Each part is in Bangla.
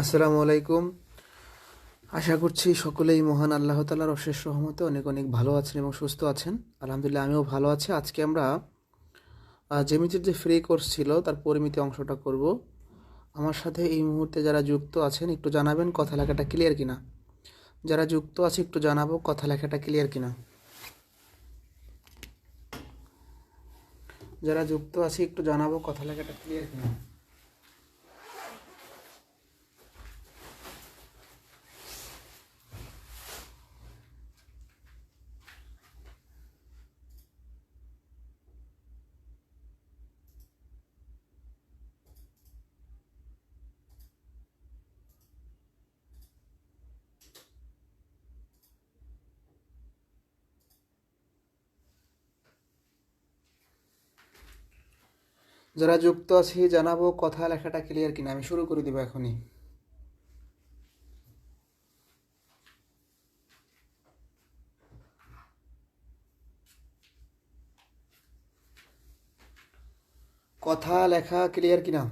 আসসালামু আলাইকুম। আশা করছি সকলেই মহান আল্লাহ তাআলার অশেষ রহমতে অনেক অনেক ভালো আছেন এবং সুস্থ আছেন। আলহামদুলিল্লাহ আমিও ভালো আছি। আজকে আমরা জ্যামিতির যে ফ্রি কোর্স ছিল তার পরিমিতি অংশটা করব। আমার সাথে এই মুহূর্তে যারা যুক্ত আছেন একটু জানাবেন কথা লেখাটা ক্লিয়ার কিনা। যারা যুক্ত আছে একটু জানাবো কথা লেখাটা ক্লিয়ার কিনা। যারা যুক্ত আছে একটু জানাবো কথা লেখাটা ক্লিয়ার কিনা। যারা যুক্ত আছে জানাবো কথা লেখাটা ক্লিয়ার কিনা। আমি শুরু করে দিব এখনই। কথা লেখা ক্লিয়ার কিনা।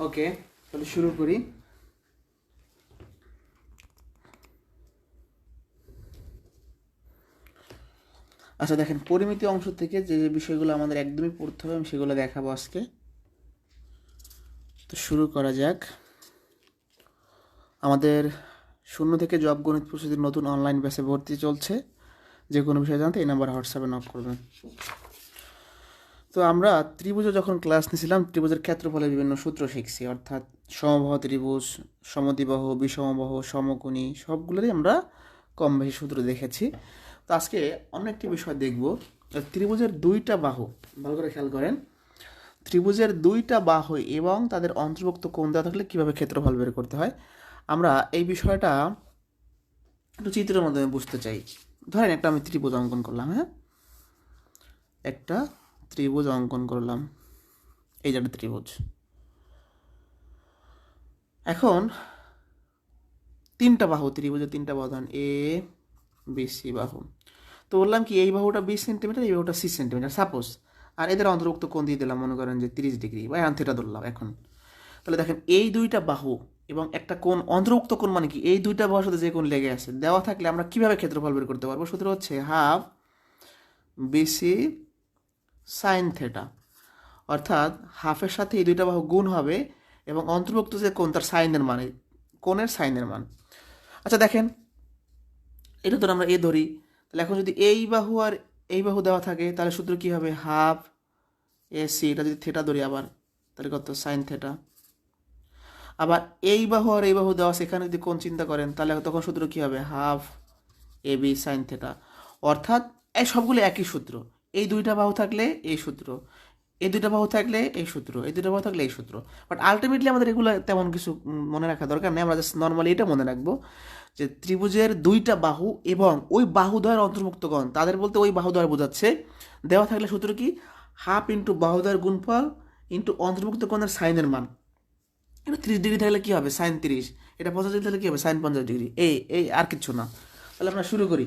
ওকে, তাহলে শুরু করি। আচ্ছা দেখেন, পরিমিতি অংশ থেকে যে বিষয়গুলো আমাদের একদমই পড়তে হবে আমি সেগুলো দেখাবো আজকে। তো শুরু করা যাক। আমাদের শূন্য থেকে জব গণিত প্রস্তুতির নতুন অনলাইন ব্যাচে ভর্তি চলছে। যে কোনো বিষয় জানতে এই নাম্বার হোয়াটসঅ্যাপে নক করবেন। তো আমরা ত্রিভুজে যখন ক্লাস নিয়েছিলাম ত্রিভুজের ক্ষেত্রফলের বিভিন্ন সূত্র শিখছি, অর্থাৎ সমবাহু ত্রিভুজ, সমদ্বিবাহু, বিষমবাহু, সমকোণী সবগুলোরই আমরা কম বেশি সূত্র দেখেছি। তো আজকে অন্য একটি বিষয় দেখব। ত্রিভুজের দুইটা বাহু, ভালো করে খেয়াল করেন, ত্রিভুজের দুইটা বাহু এবং তাদের অন্তর্ভুক্ত কোণ দেওয়া থাকলে কীভাবে ক্ষেত্রফল বের করতে হয় আমরা এই বিষয়টা একটু চিত্রের মাধ্যমে বুঝতে চাই। ধরেন একটা আমি ত্রিভুজ অঙ্কন করলাম, হ্যাঁ, একটা ত্রিভুজ অঙ্কন করলাম, এই যে একটা ত্রিভুজ। এখন তিনটা বাহু, ত্রিভুজের তিনটা বাহু, ধরেন এ বি সি বাহু। তো বললাম কি এই বাহুটা 20 সেন্টিমিটার, এই বাহুটা 6 সেন্টিমিটার সাপোজ, আর এদের অন্তর্ভুক্ত কোণ দিয়ে দিলাম মনে করেন যে 30 ডিগ্রি বা এখান থেকে ধরলাম। এখন তাহলে দেখেন এই দুইটা বাহু এবং একটা কোণ, অন্তর্ভুক্ত কোণ মানে কি এই দুইটা বাহুর সাথে যে কোণ লেগে আছে দেওয়া থাকলে আমরা কিভাবে ক্ষেত্রফল বের করতে পারবো? সূত্র হচ্ছে হাফ বিসি সাইন থেটা, অর্থাৎ হাফের সাথে এই দুইটা বাহু গুণ হবে এবং অন্তর্ভুক্ত যে কোণ তার সাইনের মান, কোণের সাইনের মান। আচ্ছা দেখেন, এটা তো আমরা এ ধরি, তাহলে এখন যদি এই বাহু আর এই বাহু দেওয়া থাকে তাহলে সূত্র কী হবে? হাফ এ সি, এটা যদি থেটা ধরি আবার তাহলে কত? Sine theta. আবার এই বাহু আর এই বাহু দেওয়া, সেখানে যদি কোণ চিন্তা করেন তাহলে তখন সূত্র কী হবে? Half A B sine theta. অর্থাৎ এই সবগুলো একই সূত্র, এই দুইটা বাহু থাকলে এই সূত্র, এই দুইটা বাহু থাকলে এই সূত্র, এই দুইটা বাহু থাকলে এই সূত্র। বাট আলটিমেটলি আমাদের এগুলো তেমন কিছু মনে রাখা দরকার নেই। আমরা জাস্ট নর্মালি এটা মনে রাখবো যে ত্রিভুজের দুইটা বাহু এবং ওই বাহুদ্বয়ের অন্তর্ভুক্ত কোণ, তাদের বলতে ওই বাহুদ্বয় বোঝাচ্ছে, দেওয়া থাকলে সূত্র কি? হাফ ইন্টু বাহুদ্বয়ের গুণফল ইন্টু অন্তর্ভুক্ত কোণের সাইনের মান। এটা 30 ডিগ্রি থাকলে কী হবে? সাইন 30। এটা 50 ডিগ্রি থাকলে কী হবে? Sine 50 degree. এই এই আর কিচ্ছু না। তাহলে আমরা শুরু করি।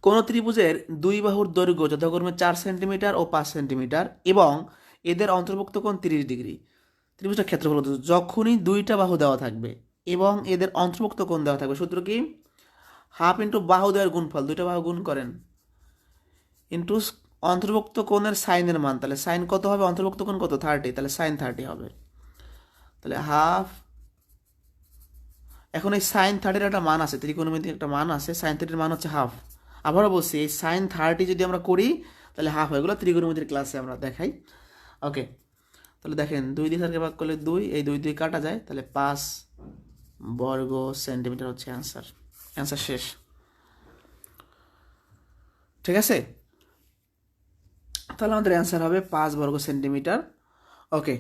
কোন ত্রিভুজের দুই বাহুর দৈর্ঘ্য যথাক্রমে 4 সেন্টিমিটার ও 5 সেন্টিমিটার এবং এদের অন্তর্ভুক্ত কোণ 30 ডিগ্রি। ত্রিভুজের ক্ষেত্রফল যখনই দুইটা বাহু দেওয়া থাকবে এবং এদের অন্তর্ভুক্ত কোণ দেওয়া থাকবে, সূত্র কি? হাফ ইন্টু বাহুদ্বয়ের গুণফল, দুইটা বাহু গুণ করেন, ইন্টু অন্তর্ভুক্ত কোণের সাইনের মান। তাহলে সাইন কত হবে? অন্তর্ভুক্ত কোণ কত? 30, তাহলে সাইন 30 হবে। তাহলে হাফ, এখন এই সাইন 30-এর একটা মান আছে, ত্রিকোণমিতির একটা মান আছে, সাইন 30-এর মান হচ্ছে হাফ। আবারও বলছি, এই সাইন 30 যদি আমরা করি তাহলে হাফ হয়ে গেলো, ত্রিকোণমিতির ক্লাসে আমরা দেখাই। ওকে, তাহলে দেখেন 2 দিয়ে 4কে ভাগ করলে 2, এই 2 2 কাটা যায়, তাহলে 5 বর্গ সেন্টিমিটার হচ্ছে অ্যান্সার। অ্যান্সার শেষ। ঠিক আছে, তাহলে আমাদের অ্যান্সার হবে 5 বর্গ সেন্টিমিটার। ওকে,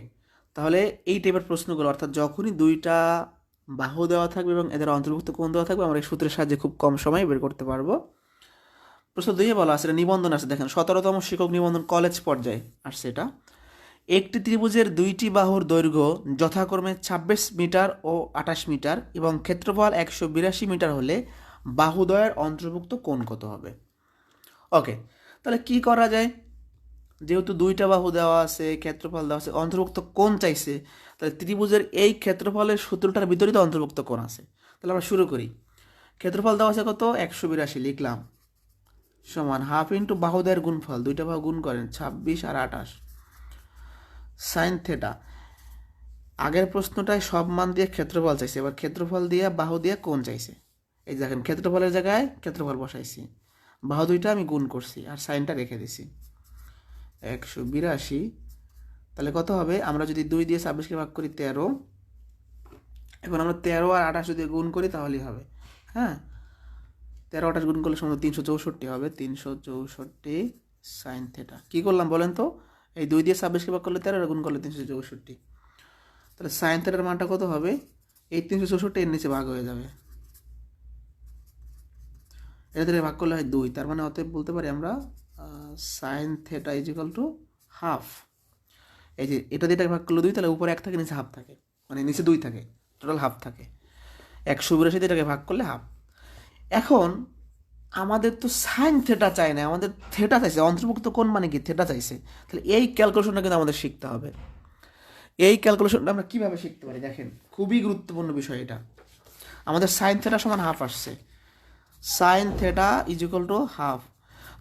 তাহলে এই টাইপের প্রশ্নগুলো, অর্থাৎ যখনই দুইটা বাহু দেওয়া থাকবে এবং এদের অন্তর্ভুক্ত কোণ দেওয়া থাকবে, আমরা এই সূত্রের সাহায্যে খুব কম সময়ে বের করতে পারবো। প্রশ্ন 2-এ বলা আছে, নিবন্ধন আছে, দেখেন 17তম শিক্ষক নিবন্ধন কলেজ পর্যায়ে আসছে এটা। একটি ত্রিভুজের দুইটি বাহুর দৈর্ঘ্য যথাক্রমে 26 মিটার ও 28 মিটার এবং ক্ষেত্রফল 182 মিটার হলে বাহুদ্বয়ের অন্তর্ভুক্ত কোণ কত হবে? ওকে, তাহলে কি করা যায়? যেহেতু দুইটা বাহু দেওয়া আছে, ক্ষেত্রফল দেওয়া আছে, অন্তর্ভুক্ত কোণ চাইছে, তাহলে ত্রিভুজের এই ক্ষেত্রফলের সূত্রটার ভিতরেই তো অন্তর্ভুক্ত কোণ আছে। তাহলে আমরা শুরু করি। ক্ষেত্রফল দেওয়া আছে কত? 182, লিখলাম, সমান হাফ ইন্টু বাহুদের গুণফল, দুইটা বাহু গুণ করেন 26 আর 28 সাইন থেটা। আগের প্রশ্নটায় সব মান দিয়ে ক্ষেত্রফল চাইছে, এবার ক্ষেত্রফল দিয়ে বাহু দিয়ে কোণ চাইছে। এই দেখেন ক্ষেত্রফলের জায়গায় ক্ষেত্রফল বসাইছি, বাহু দুইটা আমি গুণ করছি আর সাইনটা রেখে দিছি 182। তাহলে কত হবে? আমরা যদি 2 দিয়ে 26কে ভাগ করি 13, এখন আমরা 13 আর 28 যদি গুণ করি তাহলেই হবে। হ্যাঁ, 13 28 গুণ করলে সম্ভবত 364 হবে, 364 সাইন থেটা। কী করলাম বলেন তো? এই 2 দিয়ে 26কে ভাগ করলে 13, গুণ করলে 364। তাহলে সাইন থেটার মানটা কত হবে? এই 364 এর নিচে ভাগ হয়ে যাবে, এটা থেকে ভাগ করলে হয় 2, তার মানে অতএব বলতে পারি আমরা sine theta is equal to half. এই যে এটা দিয়ে ভাগ করলে 2, তাহলে উপরে 1 থাকে, নিচে হাফ থাকে, মানে নিচে 2 থাকে, টোটাল হাফ থাকে। 182 দিয়ে এটাকে ভাগ করলে হাফ। এখন আমাদের তো সাইন থেটা চাই না, আমাদের থেটা চাইছে, অন্তর্ভুক্ত কোণ মানে কি? থেটা চাইছে। তাহলে এই ক্যালকুলেশনটা কিন্তু আমাদের শিখতে হবে। এই ক্যালকুলেশনটা আমরা কীভাবে শিখতে পারি? দেখেন, খুবই গুরুত্বপূর্ণ বিষয় এটা। আমাদের সাইন থেটা সমান হাফ আসছে, sine theta is equal to half.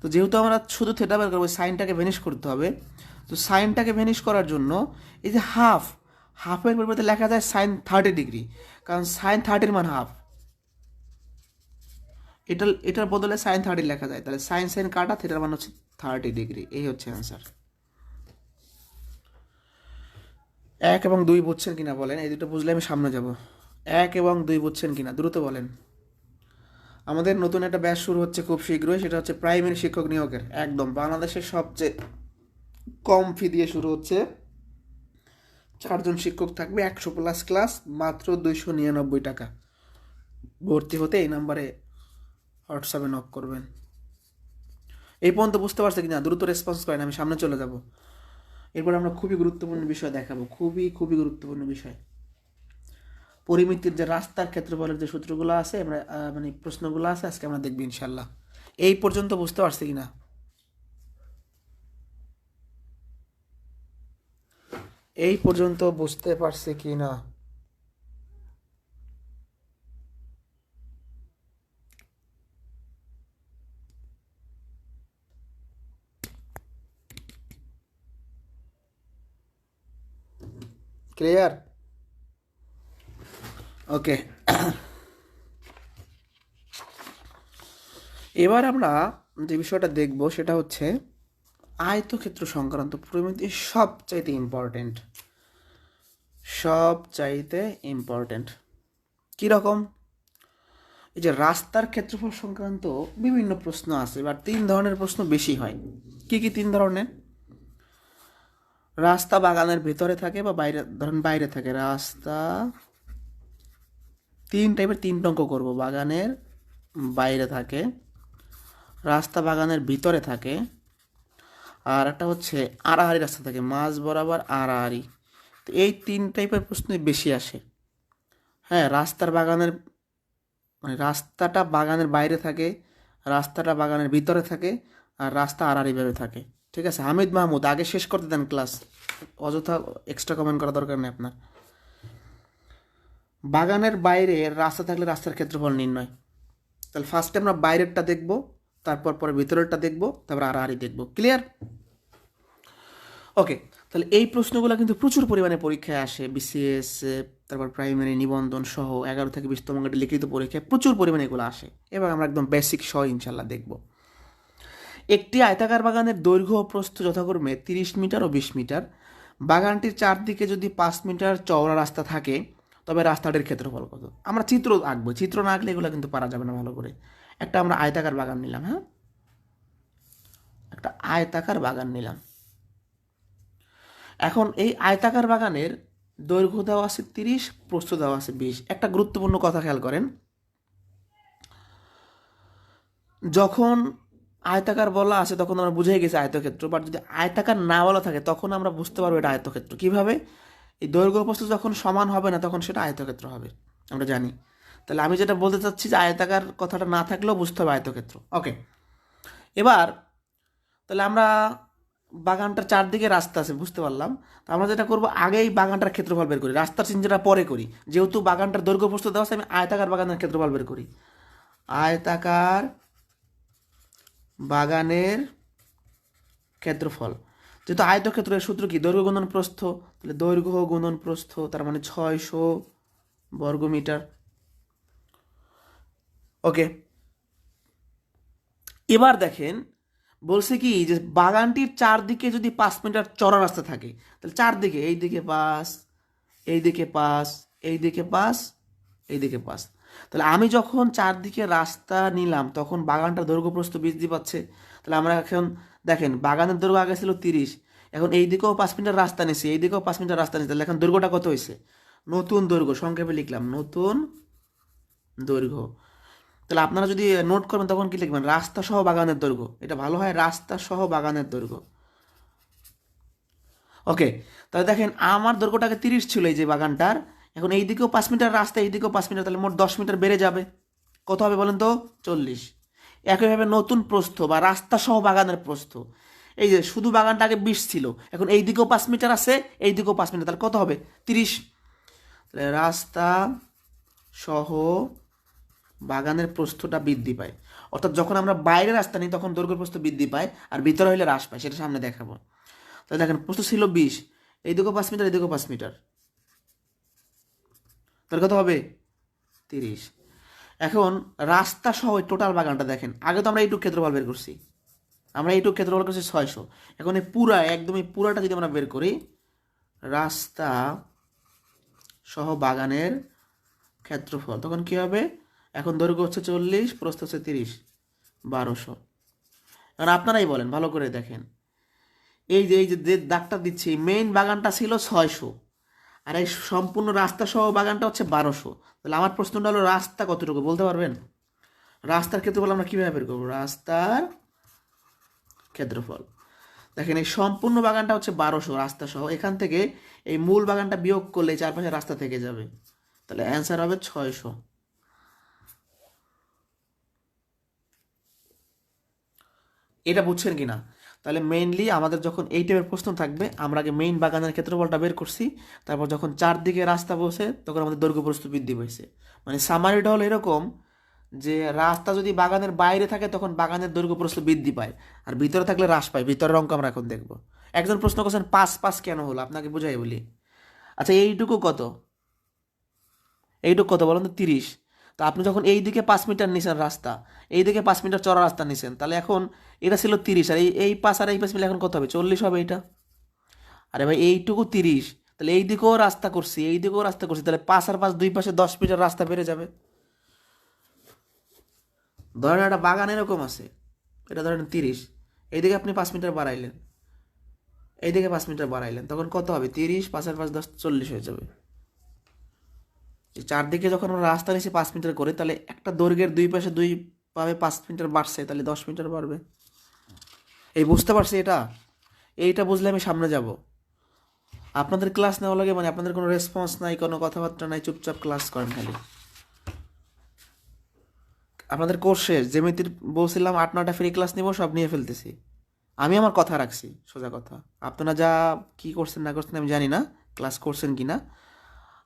তো যেহেতু আমরা শুধু থেটা বের করবো, সাইনটাকে ভ্যানিশ করতে হবে। তো সাইনটাকে ভ্যানিশ করার জন্য এই যে হাফের পরিবর্তে লেখা যায় সাইন 30 ডিগ্রি, কারণ সাইন 30-র মান হাফ। এটার বদলে সাইন 30 লেখা যায়, তাহলে সাইন সাইন কাটা, থেটার মান হচ্ছে 30 ডিগ্রি। এই হচ্ছে অ্যান্সার। 1 এবং 2 বুঝছেন কিনা বলেন? এই দুটো বুঝলে আমি সামনে যাব। 1 এবং 2 বুঝছেন কিনা দ্রুত বলেন। আমাদের নতুন একটা ব্যাচ শুরু হচ্ছে খুব শীঘ্রই, সেটা হচ্ছে প্রাইমারি শিক্ষক নিয়োগের। একদম বাংলাদেশের সবচেয়ে কম ফি দিয়ে শুরু হচ্ছে। 4 জন শিক্ষক থাকবে, 100+ ক্লাস, মাত্র 299 টাকা। ভর্তি হতে এই নাম্বারে হোয়াটসঅ্যাপে নক করবেন। এই পর্যন্ত বুঝতে পারছে কিনা দ্রুত রেসপন্স করেন, আমি সামনে চলে যাব। এরপর আমরা খুবই গুরুত্বপূর্ণ বিষয় দেখাবো, খুবই গুরুত্বপূর্ণ বিষয়। পরিমিতির যে রাস্তার ক্ষেত্রফলের যে সূত্রগুলো আছে, আমরা মানে প্রশ্নগুলো আছে, আজকে আমরা দেখব ইনশাল্লাহ। এই পর্যন্ত বুঝতে পারছি কিনা? এই পর্যন্ত বুঝতে পারছি কিনা? ক্লিয়ার? ওকে, এবার আমরা যে বিষয়টা দেখব সেটা হচ্ছে আয়তক্ষেত্র সংক্রান্ত পরিমিতি। সবচাইতে ইম্পর্টেন্ট কীরকম? এই যে রাস্তার ক্ষেত্রফল সংক্রান্ত বিভিন্ন প্রশ্ন আছে, এবার 3 ধরনের প্রশ্ন বেশি হয়। কি 3 ধরনের? রাস্তা বাগানের ভেতরে থাকে বা বাইরে, ধরেন বাইরে থাকে রাস্তা, 3 টাইপের, 3 অঙ্ক করব। বাগানের বাইরে থাকে, রাস্তা বাগানের ভিতরে থাকে, আর একটা হচ্ছে আড়াআড়ি রাস্তা থাকে, মাঝ বরাবর আড়াআড়ি। তো এই 3 টাইপের প্রশ্নই বেশি আসে। হ্যাঁ, মানে রাস্তাটা বাগানের বাইরে থাকে, রাস্তাটা বাগানের ভিতরে থাকে, আর রাস্তা আড়াআড়িভাবে থাকে। ঠিক আছে, হামিদ মাহমুদ, আগে শেষ করতে দেন ক্লাস, অযথা এক্সট্রা কমেন্ট করা দরকার নেই আপনার। বাগানের বাইরে রাস্তা থাকলে রাস্তার ক্ষেত্রফল নির্ণয়। তাহলে ফার্স্টে আমরা বাইরেরটা দেখব, তারপর পরে ভিতরেরটা দেখব, তারপর আড়াআড়ি দেখব। ক্লিয়ার? ওকে, তাহলে এই প্রশ্নগুলো কিন্তু প্রচুর পরিমাণে পরীক্ষায় আসে, বিসিএস, তারপর প্রাইমারি নিবন্ধন সহ 11 থেকে 20তম গ্রেডের লিখিত পরীক্ষায় প্রচুর পরিমাণে এগুলো আসে। এবার আমরা একদম বেসিক সহ ইনশাল্লাহ দেখব। একটি আয়তাকার বাগানের দৈর্ঘ্য ও প্রস্থ যথাক্রমে 30 মিটার ও 20 মিটার, বাগানটির চারদিকে যদি 5 মিটার চওড়া রাস্তা থাকে তবে রাস্তাটির ক্ষেত্রফল কত? আমরা চিত্র আঁকবো, চিত্র না আঁকলে এগুলো কিন্তু পারা যাবে না ভালো করে। একটা আমরা আয়তাকার বাগান নিলাম, হ্যাঁ, একটা আয়তাকার বাগান নিলাম। এখন এই আয়তাকার বাগানের দৈর্ঘ্য দেওয়া আছে 30, প্রস্থ দেওয়া আছে 20। একটা গুরুত্বপূর্ণ কথা খেয়াল করেন, যখন আয়তাকার বলা আছে তখন আমরা বুঝে গেছি আয়তক্ষেত্র, বাট যদি আয়তাকার না বলা থাকে তখন আমরা বুঝতে পারবো এটা আয়তক্ষেত্র। কিভাবে? এই দৈর্ঘ্য প্রস্থ যখন সমান হবে না তখন সেটা আয়তক্ষেত্র হবে, আমরা জানি। তাহলে আমি যেটা বলতে চাচ্ছি যে আয়তাকার কথাটা না থাকলেও বুঝতে হবে আয়তক্ষেত্র। ওকে, এবার তাহলে আমরা বাগানটার চারদিকে রাস্তা আছে বুঝতে পারলাম। তো আমরা যেটা করবো, আগেই বাগানটার ক্ষেত্রফল বের করি, রাস্তার চিহ্নটা পরে করি। যেহেতু বাগানটার দৈর্ঘ্য প্রস্থ দেওয়া আছে, আমি আয়তাকার বাগানের ক্ষেত্রফল বের করি। আয়তাকার বাগানের ক্ষেত্রফল, যেহেতু আয়তক্ষেত্রের সূত্র কি? দৈর্ঘ্য গুণন প্রস্থ। তাহলে দৈর্ঘ্য গুণন প্রস্থ, তার মানে 600 বর্গমিটার। ওকে, এবার দেখেন বলছে কি যে বাগানটির চারদিকে যদি 5 মিটার চওড়া রাস্তা থাকে, তাহলে চারদিকে, এইদিকে 5, এইদিকে 5, এইদিকে 5, এইদিকে 5। তাহলে আমি যখন চারদিকে রাস্তা নিলাম তখন বাগানটার দৈর্ঘ্য প্রস্থ বৃদ্ধি পাচ্ছে। তাহলে আমরা এখন দেখেন বাগানের দৈর্ঘ্য আগে ছিল 30, এখন এই দিকেও 5 মিটার রাস্তা নিছি, এই দিকেও 5 মিটার রাস্তা নিছি। তাহলে এখন দৈর্ঘ্যটা কত হয়েছে? নতুন দৈর্ঘ্য, সংক্ষেপে লিখলাম নতুন দৈর্ঘ্য। তাহলে আপনারা যদি নোট করবেন তখন কি লিখবেন? রাস্তা সহ বাগানের দৈর্ঘ্য। এটা ভালো হয়, রাস্তা সহ বাগানের দৈর্ঘ্য। ওকে, তাহলে দেখেন আমার দৈর্ঘ্যটাকে 30 ছিল এই যে বাগানটার, এখন এই দিকেও 5 মিটার রাস্তা, এই দিকেও 5 মিটার, তাহলে মোট 10 মিটার বেড়ে যাবে। কত হবে বলেন তো? 40। একইভাবে নতুন প্রস্থ বা রাস্তা সহ বাগানের প্রস্থ, এই যে শুধু বাগানটা আগে 20 ছিল, এখন এই দিকেও 5 মিটার আছে, এই দিকেও 5 মিটার, তাহলে কত হবে? 30। তাহলে রাস্তা সহ বাগানের প্রস্থটা বৃদ্ধি পায়। অর্থাৎ যখন আমরা বাইরে রাস্তা নিই তখন দৈর্ঘ্য প্রস্থ বৃদ্ধি পায়, আর ভিতরে হইলে হ্রাস পায়, সেটা সামনে দেখাবো। তাহলে দেখেন প্রস্থ ছিল 20, এইদিকেও 5 মিটার, এইদিকেও 5 মিটার, তাহলে কত হবে? 30। এখন রাস্তা সহ টোটাল বাগানটা দেখেন, আগে তো আমরা এইটুকু ক্ষেত্রফল বের করছি, আমরা এইটুকু ক্ষেত্রফল করছি 600। এখন এই পুরা একদম এই পুরাটা যদি আমরা বের করি, রাস্তা সহ বাগানের ক্ষেত্রফল, তখন কি হবে? এখন দৈর্ঘ্য হচ্ছে 40, প্রস্থ হচ্ছে 30, 1200। এখন আপনারাই বলেন, ভালো করে দেখেন, এই যে দাগটা দিচ্ছি, মেইন বাগানটা ছিল 600, আর এই সম্পূর্ণ রাস্তা সহ বাগানটা হচ্ছে 1200। তাহলে আমার প্রশ্নটা হলো রাস্তা কতটুকু বলতে পারবেন? রাস্তার ক্ষেত্রফল আমরা কীভাবে বের করবো? রাস্তার ক্ষেত্রফল, দেখেন এই সম্পূর্ণ বাগানটা হচ্ছে 1200 রাস্তা সহ, এখান থেকে এই মূল বাগানটা বিয়োগ করলে চারপাশে রাস্তা থেকে যাবে, তাহলে অ্যান্সার হবে 600। এটা বুঝছেন কি না? তাহলে মেইনলি আমাদের যখন এই টাইপের প্রশ্ন থাকবে, আমরা আগে মেইন বাগানের ক্ষেত্রফলটা বের করছি, তারপর যখন চারদিকে রাস্তা বসে তখন আমাদের দৈর্ঘ্য প্রস্থ বৃদ্ধি পেয়েছে। মানে সামারিটা হলো এরকম যে রাস্তা যদি বাগানের বাইরে থাকে তখন বাগানের দৈর্ঘ্য প্রস্থ বৃদ্ধি পায়, আর ভিতরে থাকলে হ্রাস পায়। ভিতরের অঙ্ক আমরা এখন দেখব। একজন প্রশ্ন করছেন 5 কেন হলো, আপনাকে বুঝাই বলি। আচ্ছা এইটুকু কত? এইটুকু কত বলেন তো? 30। তো আপনি যখন এই দিকে 5 মিটার নিছেন রাস্তা, এই দিকে 5 মিটার চড়া রাস্তা নিছেন, তাহলে এখন এটা ছিল 30, আর এই 5 আর এই 5 মিলে এখন কত হবে? 40 হবে এটা। আরে ভাই এইটুকু 30, তাহলে এই দিকেও রাস্তা করছি, এই দিকেও রাস্তা করছি, তাহলে 5 আর 5 দুই পাশে 10 মিটার রাস্তা বেড়ে যাবে। ধরেন একটা বাগান এরকম আছে, এটা ধরেন 30, এইদিকে আপনি 5 মিটার বাড়াইলেন, এইদিকে 5 মিটার বাড়াইলেন, তখন কত হবে? 30, 5 আর 5 10, 40 হয়ে যাবে। চারদিকে যখন আমরা রাস্তা নিয়েছি 5 মিটার করে, তাহলে একটা দৈর্ঘ্যের দুই পাশে দুই ভাবে 5 মিটার বাড়ছে, তাহলে 10 মিটার বাড়বে। এই বুঝতে পারছি এটা? এইটা বুঝলে আমি সামনে যাব। আপনাদের ক্লাস নেওয়া লাগে মানে আপনাদের কোনো রেসপন্স নাই, কোনো কথাবার্তা নাই, চুপচাপ ক্লাস করেন খালি। আপনাদের কোর্স শেষ, জ্যামিতির বলছিলাম 8-9টা ফ্রি ক্লাস নিব, সব নিয়ে ফেলতেছি। আমি আমার কথা রাখছি, সোজা কথা। আপনারা যা কি করছেন না করছেন আমি জানি না, ক্লাস করছেন কি না।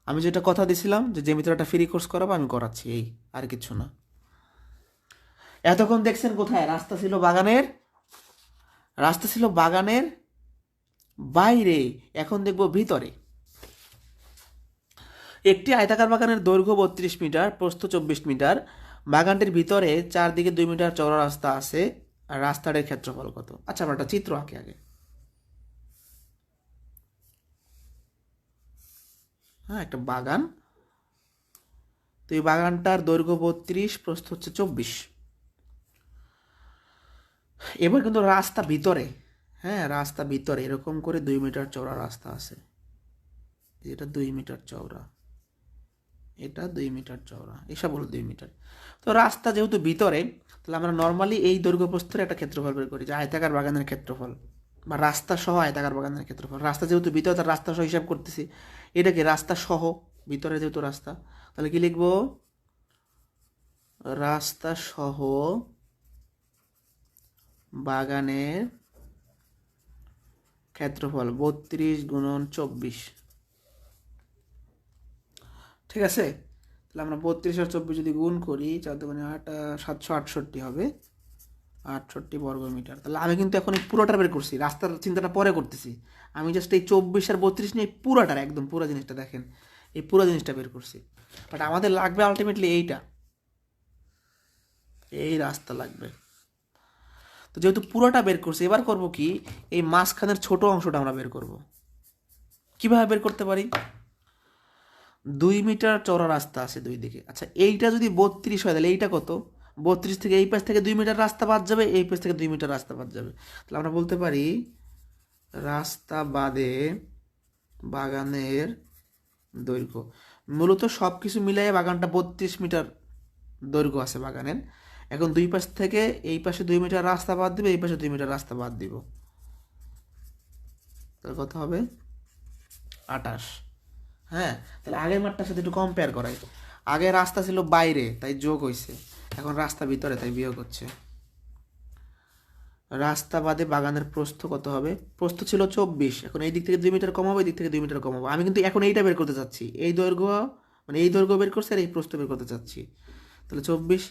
আমি যেটা কথা দিছিলাম যে জ্যামিতির একটা ফ্রি কোর্স করাবো, আমি করাচ্ছি, এই আর কিছু না। এতক্ষণ দেখছেন কোথায়? রাস্তা ছিল বাগানের, রাস্তা ছিল বাগানের বাইরে, এখন দেখব ভিতরে। একটি আয়তাকার বাগানের দৈর্ঘ্য 32 মিটার, প্রস্থ 24 মিটার। বাগানটির ভিতরে চারদিকে 2 মিটার চওড়া রাস্তা আছে, আর রাস্তাটির ক্ষেত্রফল কত? আচ্ছা আমরা একটা চিত্র আঁকি আগে। হ্যাঁ, একটা বাগান। তো এই বাগানটার দৈর্ঘ্য 32, প্রস্থ হচ্ছে 24। এবার কিন্তু রাস্তা ভিতরে, হ্যাঁ রাস্তা ভিতরে এরকম করে 2 মিটার চওড়া রাস্তা আছে। এটা 2 মিটার চওড়া, এটা 2 মিটার চওড়া, এসব হলো 2 মিটার। তো রাস্তা যেহেতু ভিতরে, তাহলে আমরা নর্মালি এই দৈর্ঘ্য প্রস্থের একটা ক্ষেত্রফল বের করি, যে আয়তাকার বাগানের ক্ষেত্রফল বা রাস্তা সহ আয়তাকার বাগানের ক্ষেত্রফল। রাস্তা যেহেতু ভিতরে, তার রাস্তা সহ হিসাব করতেছি। এটাকে রাস্তা সহ, ভিতরে যেহেতু রাস্তা, তাহলে কি লিখবো? রাস্তা সহ বাগানের ক্ষেত্রফল 32 গুণন 24। ঠিক আছে, তাহলে আমরা 32 আর 24 যদি গুণ করি, 4 দুগুণে 8, 768 হবে, 68 বর্গ মিটার। তাহলে আমি কিন্তু এখন এই পুরোটা বের করছি, রাস্তার চিন্তাটা পরে করতেছি। আমি জাস্ট এই 24 আর 32 নিয়ে পুরোটার একদম পুরো জিনিসটা দেখেন, এই পুরো জিনিসটা বের করছি। বাট আমাদের লাগবে আলটিমেটলি এইটা, এই রাস্তা লাগবে। তো যেহেতু পুরোটা বের করছি, এবার করব কি, এই মাঝখানের ছোট অংশটা আমরা বের করব। কিভাবে বের করতে পারি? 2 মিটার চওড়া রাস্তা আছে দুই দিকে। আচ্ছা, এইটা যদি 32 হয়, তাহলে এইটা কত? 32 থেকে এই পাশ থেকে 2 মিটার রাস্তা বাদ যাবে, এই পাশ থেকে 2 মিটার রাস্তা বাদ যাবে। তাহলে আমরা বলতে পারি রাস্তা বাদে বাগানের দৈর্ঘ্য। মূলত সব কিছু মিলাই বাগানটা 32 মিটার দৈর্ঘ্য আছে বাগানের। এখন দুই পাশ থেকে এই পাশে 2 মিটার রাস্তা বাদ দিবে, এই পাশে 2 মিটার রাস্তা বাদ দিব, তাহলে কত হবে? 28। হ্যাঁ, তাহলে আগের মাঠটার সাথে একটু কম্পেয়ার করাই। আগে রাস্তা ছিল বাইরে, তাই যোগ হয়েছে। এখন রাস্তা ভিতরে, তাই বিয়োগ হচ্ছে। রাস্তা বাদে বাগানের প্রস্থ কত হবে? প্রস্থ ছিল 24, এখন এই দিক থেকে 2 মিটার কমাবো, এই দিক থেকে 2 মিটার কমাবো। আমি কিন্তু এখন এইটা বের করতে চাচ্ছি, এই দৈর্ঘ্য, মানে এই দৈর্ঘ্য বের করছে আর এই প্রস্থ বের করতে চাচ্ছি। তাহলে 24,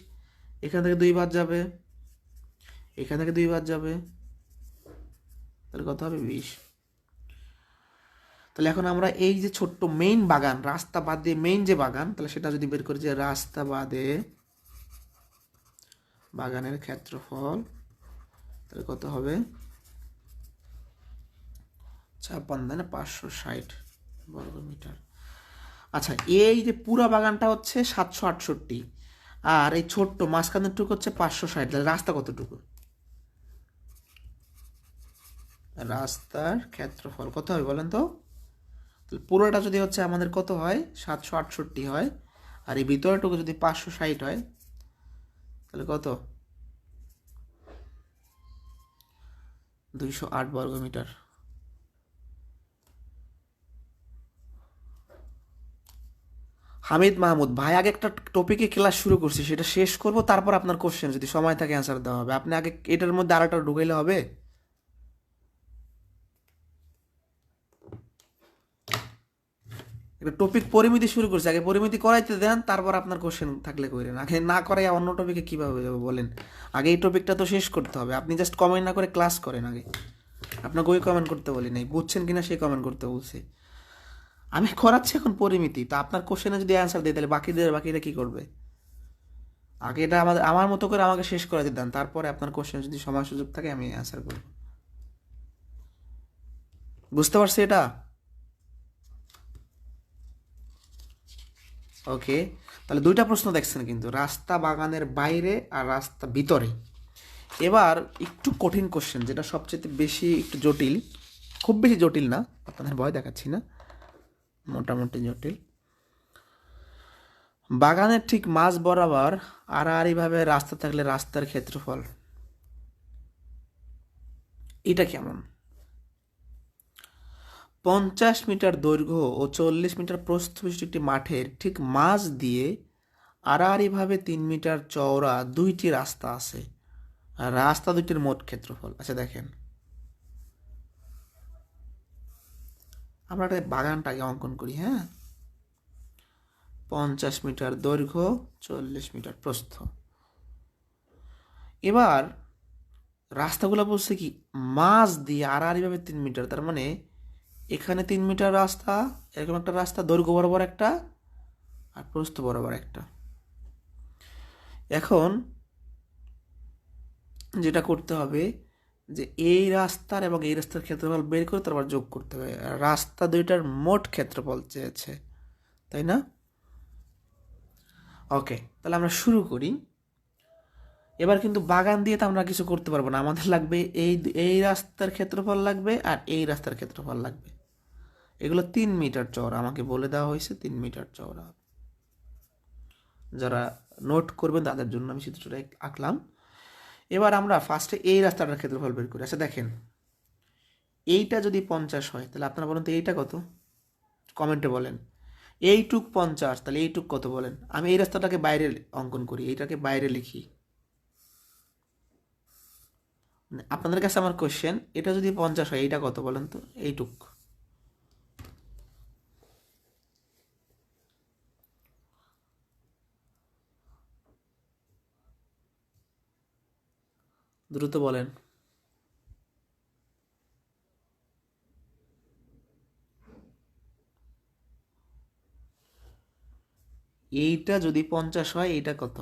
এখান থেকে 2 বাদ যাবে, এখান থেকে 2 বাদ যাবে, তাহলে কত হবে? 20। তাহলে এখন আমরা এই যে ছোট্ট মেইন বাগান, রাস্তা বাদ দিয়ে মেইন যে বাগান, তাহলে সেটা যদি বের করি, যে রাস্তা বাদে বাগানের ক্ষেত্রফল, তাহলে কত হবে? 560 বর্গ মিটার। আচ্ছা, এই যে পুরা বাগানটা হচ্ছে 768, আর এই ছোট্ট মাঝখানের টুকু হচ্ছে 560, তাহলে রাস্তা কতটুকু? রাস্তার ক্ষেত্রফল কত হবে বলেন তো? তাহলে পুরোটা যদি হচ্ছে আমাদের কত হয়? 768 হয়, আর এই ভিতরটুকু যদি 560 হয়, তাহলে কত? 208 বর্গ মিটার। হামিদ মাহমুদ ভাই, আগে একটা টপিকে ক্লাস শুরু করছি, সেটা শেষ করব, তারপর আপনার কোশ্চেন যদি সময় থাকে অ্যান্সার দেওয়া হবে। আপনি আগে এটার মধ্যে আরেকটা ঢুকাইলে হবে? একটা টপিক পরিমিতি শুরু করছি, আগে পরিমিতি করাইতে দেন, তারপর আপনার কোশ্চেন থাকলে কইরেন। আগে না করাই অন্য টপিকে কীভাবে যাবো বলেন? আগে এই টপিকটা তো শেষ করতে হবে। আপনি জাস্ট কমেন্ট না করে ক্লাস করেন আগে। আপনাকে ওই কমেন্ট করতে বলি নাই, বুঝছেন কিনা সেই কমেন্ট করতে বলছি। আমি করাচ্ছি এখন পরিমিতি, তা আপনার কোশ্চেনে যদি অ্যান্সার দিই, তাহলে বাকিরা কী করবে? আগে এটা আমার মতো করে আমাকে শেষ করে দেন, তারপরে আপনার কোশ্চেন যদি সময় সুযোগ থাকে আমি অ্যান্সার করব। বুঝতে পারছি এটা? ওকে, তাহলে দুইটা প্রশ্ন দেখছেন কিন্তু, রাস্তা বাগানের বাইরে আর রাস্তা ভিতরে। এবার একটু কঠিন কোশ্চেন, যেটা সবচেয়ে বেশি একটু জটিল, খুব বেশি জটিল না, আপনাদের ভয় দেখাচ্ছি না, মোটামুটি জটিল। বাগানের ঠিক মাঝ বরাবর আড়াআড়িভাবে রাস্তা থাকলে রাস্তার ক্ষেত্রফল এটা কেমন? 50 মিটার দৈর্ঘ্য ও 40 মিটার প্রস্থ বিশিষ্ট একটি মাঠের ঠিক মাঝ দিয়ে আড়াআড়িভাবে 3 মিটার চওড়া দুইটি রাস্তা আছে, আর রাস্তা দুইটির মোট ক্ষেত্রফল। আচ্ছা দেখেন, আমরা একটা বাগানটাকে অঙ্কন করি। হ্যাঁ, 50 মিটার দৈর্ঘ্য, 40 মিটার প্রস্থ। এবার রাস্তাগুলো বলছে কি মাঝ দিয়ে আড়াআড়িভাবে 3 মিটার, তার মানে এখানে 3 মিটার রাস্তা, এরকম একটা রাস্তা দৈর্ঘ্য বরাবর একটা আর প্রস্থ বরাবর একটা। এখন যেটা করতে হবে, যে এই রাস্তার এবং এই রাস্তার ক্ষেত্রফল বের করে তারপর যোগ করতে হবে। রাস্তা দুইটার মোট ক্ষেত্রফল চেয়েছে, তাই না? ওকে, তাহলে আমরা শুরু করি। এবার কিন্তু বাগান দিয়ে তো আমরা কিছু করতে পারবো না, আমাদের লাগবে এই রাস্তার ক্ষেত্রফল লাগবে আর এই রাস্তার ক্ষেত্রফল লাগবে। এগুলো 3 মিটার চওড়া, আমাকে বলে দেওয়া হয়েছে 3 মিটার চওড়া। যারা নোট করবেন তাদের জন্য আমি চিত্রটা আঁকলাম। এবার আমরা ফার্স্টে এই রাস্তাটার ক্ষেত্রফল বের করি। আচ্ছা দেখেন, এইটা যদি 50 হয় তাহলে আপনারা বলেন তো এইটা কত, কমেন্টে বলেন। এইটুক 50, তাহলে এইটুক কত বলেন। আমি এই রাস্তাটাকে বাইরে অঙ্কন করি, এইটাকে বাইরে লিখি। আপনাদের কাছে আমার কোশ্চেন, এটা যদি 50 হয় এইটা কত বলেন তো, এইটুক। দ্রুত বলেন। এইটা যদি 50 হয় এইটা কত?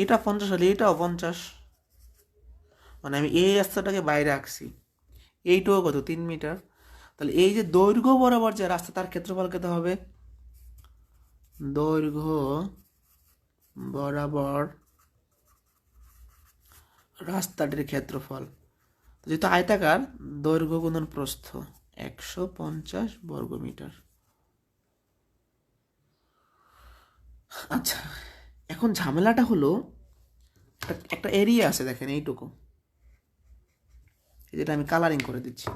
এটা 50 হলে এটাও 50, মানে আমি এই রাস্তাটাকে বাইরে আঁকছি। এইটাও কত, 3 মিটার। তাহলে এই যে দৈর্ঘ্য বরাবর যে রাস্তা তার ক্ষেত্রফল কত হবে? দৈর্ঘ্য বরাবর রাস্তাটির ক্ষেত্রফল, যেহেতু আয়তাকার, দৈর্ঘ্য গুণন প্রস্থ 150 বর্গমিটার। আচ্ছা, এখন ঝামেলাটা হলো একটা এরিয়া আছে, দেখেন এইটুকু, যেটা আমি কালারিং করে দিচ্ছি।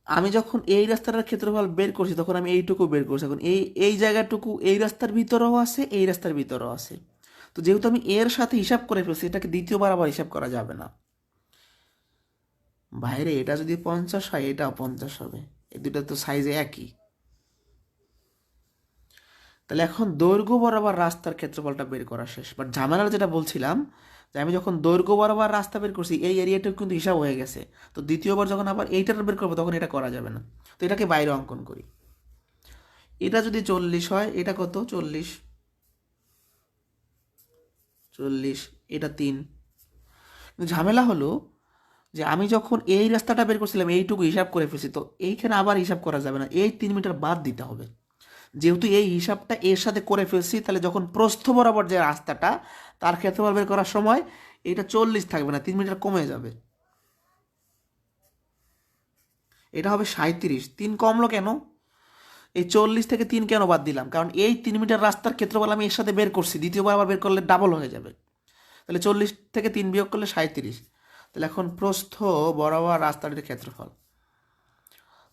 আমি যখন এই রাস্তাটার ক্ষেত্রফল বের করছি তখন আমি এইটুকু বের করছি। এখন এই জায়গাটুকু এই রাস্তার ভিতরেও আছে, এই রাস্তার ভিতরেও আছে। তো যেহেতু আমি এর সাথে হিসাব করে ফেলছি, এটাকে দ্বিতীয়বার আবার হিসাব করা যাবে না। বাইরে এটা যদি 50 হয় এটাও 50 হবে, এই দুটো তো সাইজে একই। তাহলে এখন দৈর্ঘ্য বরাবর রাস্তার ক্ষেত্রফলটা বের করা শেষ। বাট ঝামেলা যেটা বলছিলাম, যে আমি যখন দৈর্ঘ্য বরাবর রাস্তা বের করছি এই এরিয়াটাও কিন্তু হিসাব হয়ে গেছে। তো দ্বিতীয়বার যখন আবার এইটার বের করবো তখন এটা করা যাবে না। তো এটাকে বাইরে অঙ্কন করি। এটা যদি 40 হয়, এটা কত? 40, 40, এটা 3। কিন্তু ঝামেলা হলো যে আমি যখন এই রাস্তাটা বের করছিলাম এইটুকু হিসাব করে ফেলছি, তো এইখানে আবার হিসাব করা যাবে না, এই 3 মিটার বাদ দিতে হবে। যেহেতু এই হিসাবটা এর সাথে করে ফেলছি, তাহলে যখন প্রস্থ বরাবর যে রাস্তাটা তার ক্ষেত্রফল বের করার সময় এটা 40 থাকবে না, 3 মিটার কমে যাবে, এটা হবে 37। 3 কমলো কেন? এই 40 থেকে 3 কেন বাদ দিলাম? কারণ এই 3 মিটার রাস্তার ক্ষেত্রফল আমি এর সাথে বের করছি, দ্বিতীয়বার আবার বের করলে ডাবল হয়ে যাবে। তাহলে 40 থেকে 3 বিয়োগ করলে 37। তাহলে এখন প্রস্থ বরাবর রাস্তাটির ক্ষেত্রফল,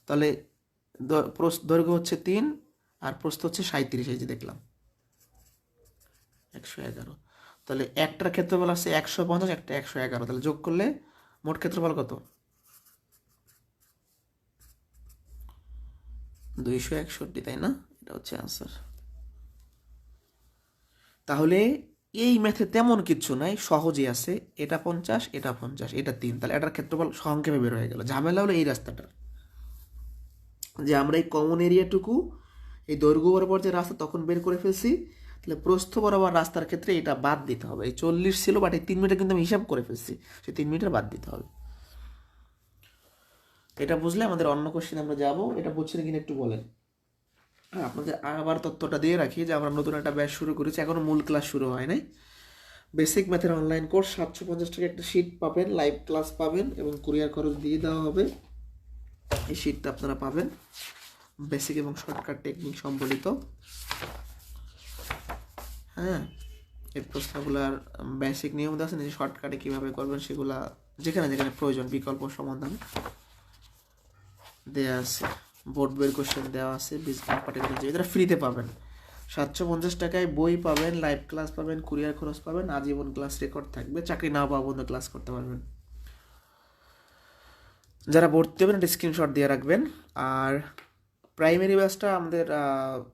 তাহলে দৈর্ঘ্য হচ্ছে 3 আর প্রস্থ হচ্ছে 37, এই যে দেখলাম 111। তাহলে একটার ক্ষেত্রফল আছে 150, একটা 111, তাহলে যোগ করলে মোট ক্ষেত্রফল কত? 261, তাই না? এটা হচ্ছে আনসার। তাহলে এই ম্যাথে তেমন কিছু নাই, সহজে আছে। এটা 50, এটা 50, এটা 3, তাহলে এটার ক্ষেত্রফল সংক্ষেপে বের হয়ে গেল। ঝামেলা হলো এই রাস্তাটার, যে আমরা এই কমন এরিয়াটুকু এই দৈর্ঘ্য বরাবর যে রাস্তা তখন বের করে ফেলছি, তাহলে প্রস্থ বরাবর রাস্তার ক্ষেত্রে এটা বাদ দিতে হবে। এই 40 ছিল, বাট এই 3 মিটার কিন্তু আমি হিসাব করে ফেলছি, সেই 3 মিটার বাদ দিতে হবে। এটা বুঝলে আমাদের অন্য কোশ্চেন আমরা যাব। এটা বুঝছেন কিনা একটু বলেন। হ্যাঁ, আপনাদের আবার তথ্যটা দিয়ে রাখি যে আমরা নতুন একটা ব্যাচ শুরু করেছি, এখনো মূল ক্লাস শুরু হয় নাই। বেসিক ম্যাথের অনলাইন কোর্স 750 টাকা একটা শীট পাবেন, লাইভ ক্লাস পাবেন এবং কুরিয়ার খরচ দিয়ে দেওয়া হবে। এই শীটটা আপনারা পাবেন, বেসিক এবং শর্টকাট টেকনিক সম্বলিত। হ্যাঁ, এই প্রশ্নগুলার বেসিক নিয়ম আছে, যে শর্টকাটে কীভাবে করবেন সেগুলা যেখানে যেখানে প্রয়োজন বিকল্প সমাধান দেওয়া আছে, বোর্ড বের কোশ্চেন দেওয়া আছে, বিজনেস পার্টিকুলার যে এটা ফ্রিতে পাবেন। 750 টাকায় বই পাবেন, লাইভ ক্লাস পাবেন, কুরিয়ার খরচ পাবেন, আজীবন ক্লাস রেকর্ড থাকবে, চাকরি না পাওয়া পর্যন্ত ক্লাস করতে পারবেন। যারা ভর্তি হবেন একটা স্ক্রিনশট দিয়ে রাখবেন। আর প্রাইমারি ব্যাচটা আমাদের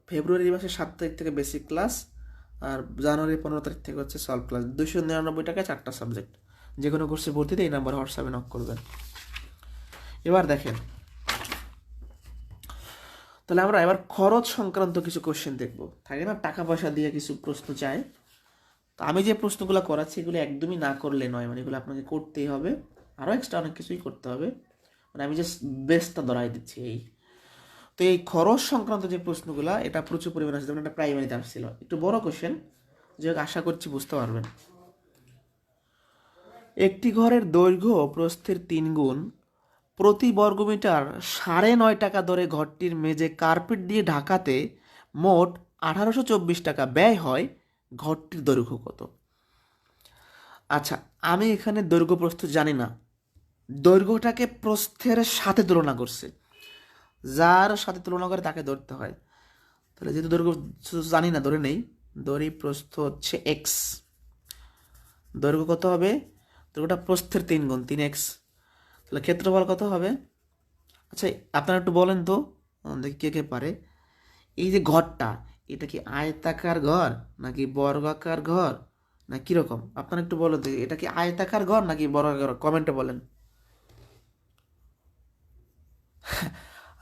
ফেব্রুয়ারি মাসের 7 তারিখ থেকে বেসিক ক্লাস, আর জানুয়ারি 15 তারিখ থেকে হচ্ছে সলভ ক্লাস। 299 টাকায় 4টা সাবজেক্ট। যে কোনো কোর্সে ভর্তিতে এই নাম্বার হোয়াটসঅ্যাপে নক করবেন। এবার দেখেন, তাহলে আমরা এবার খরচ সংক্রান্ত কিছু কোশ্চেন দেখব। থাকে না টাকা পয়সা দিয়ে কিছু প্রশ্ন চাই, তো আমি যে প্রশ্নগুলো করাচ্ছি এগুলো একদমই না করলে নয়, মানে এগুলো আপনাকে করতেই হবে। আরও এক্সট্রা অনেক কিছুই করতে হবে, মানে আমি জাস্ট বেসটা ধরাই দিচ্ছি এই। তো এই খরচ সংক্রান্ত যে প্রশ্নগুলো এটা প্রচুর পরিমাণে আসছে, যেমন একটা প্রাইমারিতে আসছিল, একটু বড় কোশ্চেন, যে আশা করছি বুঝতে পারবেন। একটি ঘরের দৈর্ঘ্য প্রস্থের 3 গুণ, প্রতি বর্গমিটার 9.5 টাকা দরে ঘরটির মেঝে কার্পেট দিয়ে ঢাকাতে মোট 1824 টাকা ব্যয় হয়, ঘরটির দৈর্ঘ্য কত? আচ্ছা, আমি এখানে দৈর্ঘ্য প্রস্থ জানি না, দৈর্ঘ্যটাকে প্রস্থের সাথে তুলনা করছে, যার সাথে তুলনা করে তাকে ধরতে হয়। তাহলে যেহেতু দৈর্ঘ্য জানি না, ধরে নেই ধরি প্রস্থ হচ্ছে এক্স, দৈর্ঘ্য কত হবে? দৈর্ঘ্যটা প্রস্থের 3 গুণ, 3x। তাহলে ক্ষেত্রফল কত হবে? আচ্ছা, আপনারা একটু বলেন তো, দেখি কে কে পারে। এই যে ঘরটা, এটা কি আয়তাকার ঘর নাকি বর্গাকার ঘর না কিরকম? আপনারা একটু বলো তো, এটা কি আয়তাকার ঘর নাকি বর্গাকার? কমেন্টে বলেন।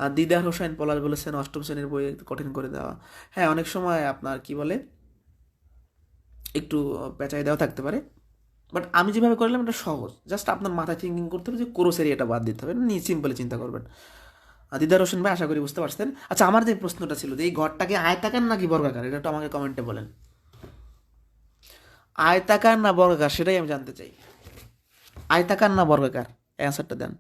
আর দিদার হোসেন পলাশ বলেছেন অষ্টম শ্রেণীর বই কঠিন করে দেওয়া। হ্যাঁ, অনেক সময় আপনার কি বলে একটু পেঁচাই দেওয়া থাকতে পারে, বাট আমি যেভাবে করলাম এটা সহজ, জাস্ট আপনার মাথায় থিঙ্কিং করতে হবে যে ক্রোস এরিয়াটা বাদ দিতে হবে, নিয়ে সিম্পলি চিন্তা করবেন। দিদার হোসেন ভাই, আশা করি বুঝতে পারছেন। আচ্ছা, আমার যে প্রশ্নটা ছিল যে এই ঘরটাকে আয়তাকার নাকি বর্গাকার, এটা তো আমাকে কমেন্টে বলেন। আয়তাকার না বর্গাকার সেটাই আমি জানতে চাই। আয়তাকার না বর্গাকার, অ্যান্সারটা দেন।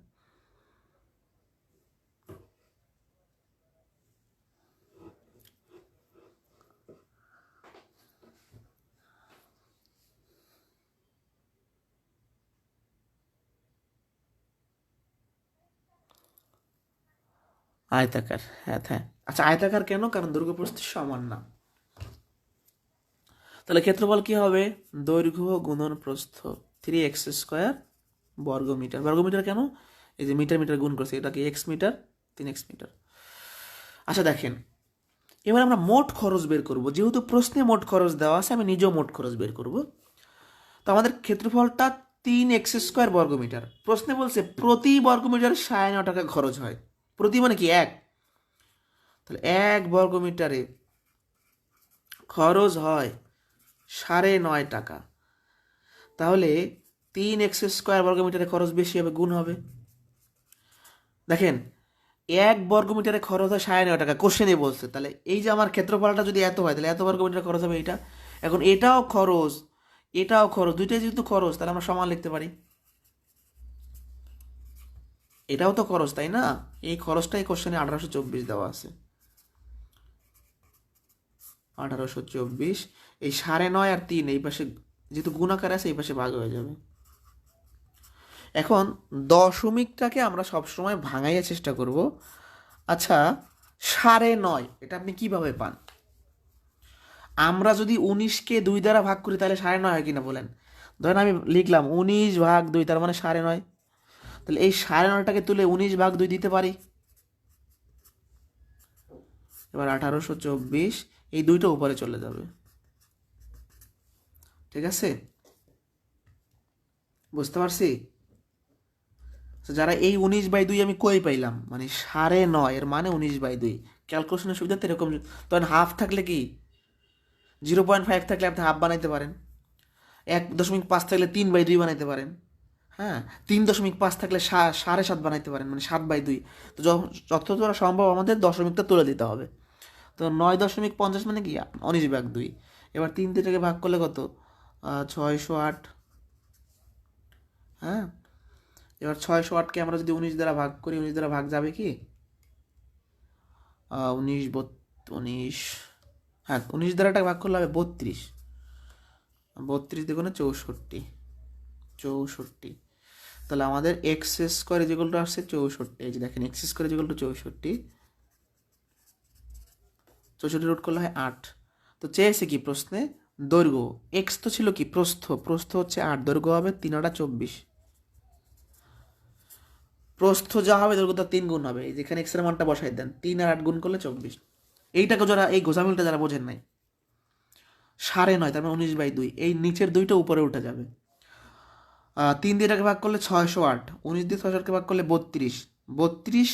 আয়তাকার, হ্যাঁ হ্যাঁ। আচ্ছা, আয়তাকার কেন? কারণ দৈর্ঘ্য প্রস্থ সমান না। তাহলে ক্ষেত্রফল কি হবে? দৈর্ঘ্য গুণন প্রস্থ, 3x² বর্গমিটার। বর্গমিটার কেন? এই যে মিটার মিটার গুণ করছে, এটা কি এক্স মিটার, 3x মিটার। আচ্ছা দেখেন, এবার আমরা মোট খরচ বের করব। যেহেতু প্রশ্নে মোট খরচ দেওয়া আছে, আমি নিজেও মোট খরচ বের করব। তো আমাদের ক্ষেত্রফলটা 3x² বর্গমিটার। প্রশ্নে বলছে প্রতি বর্গমিটার 9.5 টাকা খরচ হয়। প্রতি মানে কি? 1। তাহলে 1 বর্গমিটারে খরচ হয় 9.5 টাকা। তাহলে 3x² বর্গমিটারে খরচ বেশি হবে, গুণ হবে। দেখেন, 1 বর্গমিটারে খরচ হয় 9.5 টাকা, কোশ্চেনে বলছে। তাহলে এই যে আমার ক্ষেত্রফলটা যদি এত হয়, তাহলে এত বর্গমিটার খরচ হবে এইটা। এখন এটাও খরচ, এটাও খরচ, দুইটাই যেহেতু খরচ, তাহলে আমরা সমান লিখতে পারি। এটাও তো খরচ, তাই না? এই খরচটাই কোশ্চেনে 1824 দেওয়া আছে। 1824, এই 9.5 আর 3 এই পাশে যেহেতু গুণাকার আছে, এই পাশে ভাগ হয়ে যাবে। এখন দশমিকটাকে আমরা সবসময় ভাঙাইয়া চেষ্টা করব। আচ্ছা, 9.5 এটা আপনি কিভাবে পান? আমরা যদি 19কে 2 দ্বারা ভাগ করি তাহলে 9.5 হয় কিনা বলেন? ধরেন আমি লিখলাম 19/2, তার মানে 9.5। তাহলে এই 9.5টাকে তুলে 19/2 দিতে পারি। এবার 1824, এই দুইটা উপরে চলে যাবে। ঠিক আছে, বুঝতে পারছি? যারা এই 19/2 আমি কই পাইলাম, মানে 9.5 এর মানে 19/2। ক্যালকুলেশনের সুবিধাতে এরকম, তখন হাফ থাকলে কি, 0.5 থাকলে আপনি হাফ বানাইতে পারেন, 1.5 থাকলে 3/2 বানাইতে পারেন। হ্যাঁ, 3.5 থাকলে 7.5 বানাইতে পারেন, মানে 7/2। তো যতটা সম্ভব আমাদের দশমিকটা তুলে দিতে হবে। তো 9.50 মানে কি, 19/2। এবার 3 থেকে ভাগ করলে কত? 608। হ্যাঁ, এবার 608কে আমরা যদি 19 দ্বারা ভাগ করি, 19 দ্বারা ভাগ যাবে কি? 19, হ্যাঁ 19 দ্বারাটা ভাগ করলে হবে 32। 32 দ্বিগুণে 64, 64। তাহলে আমাদের x² যেগুলো আসছে 64। এই যে দেখেন, x² যেগুলো 64, 64 রুট করলে হয় 8। তো চেয়েছে কি প্রশ্নে? দৈর্ঘ্য। এক্স তো ছিল কি প্রস্থ, প্রস্থ হচ্ছে 8, দৈর্ঘ্য হবে 3/24। প্রস্থ যা হবে দৈর্ঘ্য তার 3 গুণ হবে। যেখানে এক্স এর মানটা বসাই দেন, 3 আর 8 গুণ করলে 24। এইটাকে যারা, এই গোজামিলটা যারা বোঝেন নাই, 9.5 তার মানে 19/2, এই নিচের দুইটা উপরে উঠে যাবে। 3 দিয়ে এটাকে ভাগ করলে 608, 19 দিয়ে 608কে ভাগ করলে 32, 32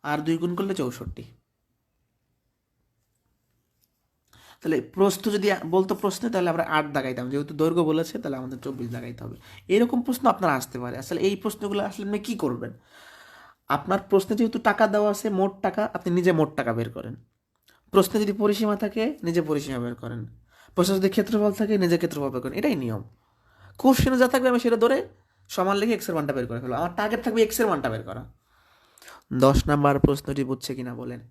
আর 2 গুণ করলে 64। তাহলে প্রস্থ যদি বলতো প্রশ্নে, তাহলে আমরা 8 দাগাইতাম, যেহেতু দৈর্ঘ্য বলেছে তাহলে আমাদের 24 দাগাইতে হবে। এরকম প্রশ্ন আপনার আসতে পারে। আসলে এই প্রশ্নগুলো আসলে আপনি কী করবেন, আপনার প্রশ্নে যেহেতু টাকা দেওয়া আছে মোট টাকা, আপনি নিজে মোট টাকা বের করেন। প্রশ্নে যদি পরিসীমা থাকে নিজে পরিসীমা বের করেন, প্রশ্নে যদি ক্ষেত্রফল থাকে নিজে ক্ষেত্রফল বের করেন, এটাই নিয়ম। কোশ্চেনে যা থাকবে আমি সেটা ধরে সমান লিখে এক্সের মানটা বের করে ফেলো, আমার টার্গেট থাকবে এক্সের মানটা বের করা। 10 নাম্বার প্রশ্নটি বুঝছে কিনা বলেন।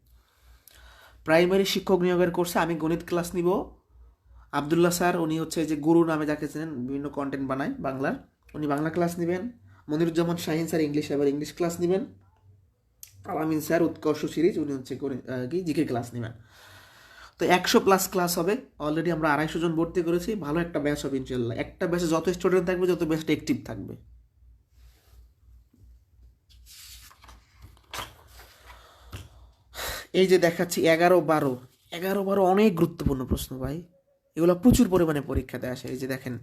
প্রাইমারি শিক্ষক নিয়োগের কোর্সে আমি গণিত ক্লাস নিব। আবদুল্লাহ স্যার, উনি হচ্ছে যে গুরু নামে যাকে চেনেন, বিভিন্ন কন্টেন্ট বানায় বাংলার, উনি বাংলা ক্লাস নেবেন। Moniruzzaman Shahin sir English class নেবেন। আলামিন স্যার উৎকর্ষ সিরিজ, উনি হচ্ছে কি জিকে ক্লাস নেবেন। তো 100+ ক্লাস হবে। অলরেডি আমরা 250 জন ভর্তি করেছি। ভালো একটা ব্যাচ হবে ইনশাল্লাহ। একটা ব্যাচে যত স্টুডেন্ট থাকবে যত ব্যাচটা অ্যাক্টিভ থাকবে। এই যে দেখাচ্ছি 11-12 অনেক গুরুত্বপূর্ণ প্রশ্ন ভাই, এগুলো প্রচুর পরিমাণে পরীক্ষাতে আসে। এই যে দেখেন,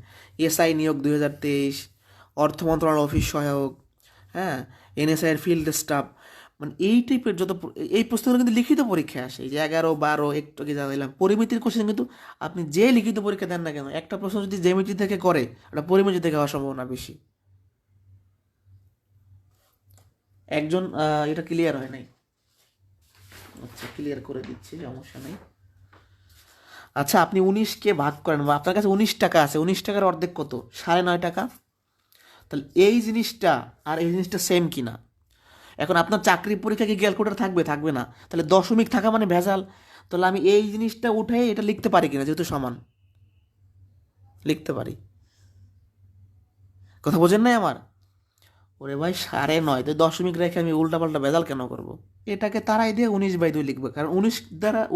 এসআই নিয়োগ 2023, অর্থ মন্ত্রণালয় অফিস সহায়ক, হ্যাঁ, এনএসআই এর ফিল্ড স্টাফ, মানে এই টাইপের যত এই প্রশ্নগুলো কিন্তু লিখিত পরীক্ষায় আসে। এই যে 11-12 একটু আগে যা দিলাম, পরিমিতির কোশ্চেন কিন্তু আপনি যে লিখিত পরীক্ষা দেন না কেন, একটা প্রশ্ন যদি জ্যামিতি থেকে করে, ওটা পরিমিতি থেকে হওয়ার সম্ভাবনা বেশি। একজন এটা ক্লিয়ার হয় নাই, আচ্ছা ক্লিয়ার করে দিচ্ছি, সমস্যা নেই। আচ্ছা, আপনি 19কে ভাগ করেন, বা আপনার কাছে 19 টাকা আছে, 19 টাকার অর্ধেক কত? 9.5 টাকা। তাহলে এই জিনিসটা আর এই জিনিসটা সেম কিনা। এখন আপনার চাকরি পরীক্ষা কি ক্যালকুলেটর থাকবে? থাকবে না। তাহলে দশমিক থাকা মানে ভেজাল। তাহলে আমি এই জিনিসটা উঠে এটা লিখতে পারি কিনা, যেহেতু সমান লিখতে পারি। কথা বোঝেন নাই আমার? ওরে ভাই 9.5, তো দশমিক রেখে আমি উল্টাপাল্টা ভেজাল কেন করব? এটাকে তারাই দিয়ে 19/2 লিখবে, কারণ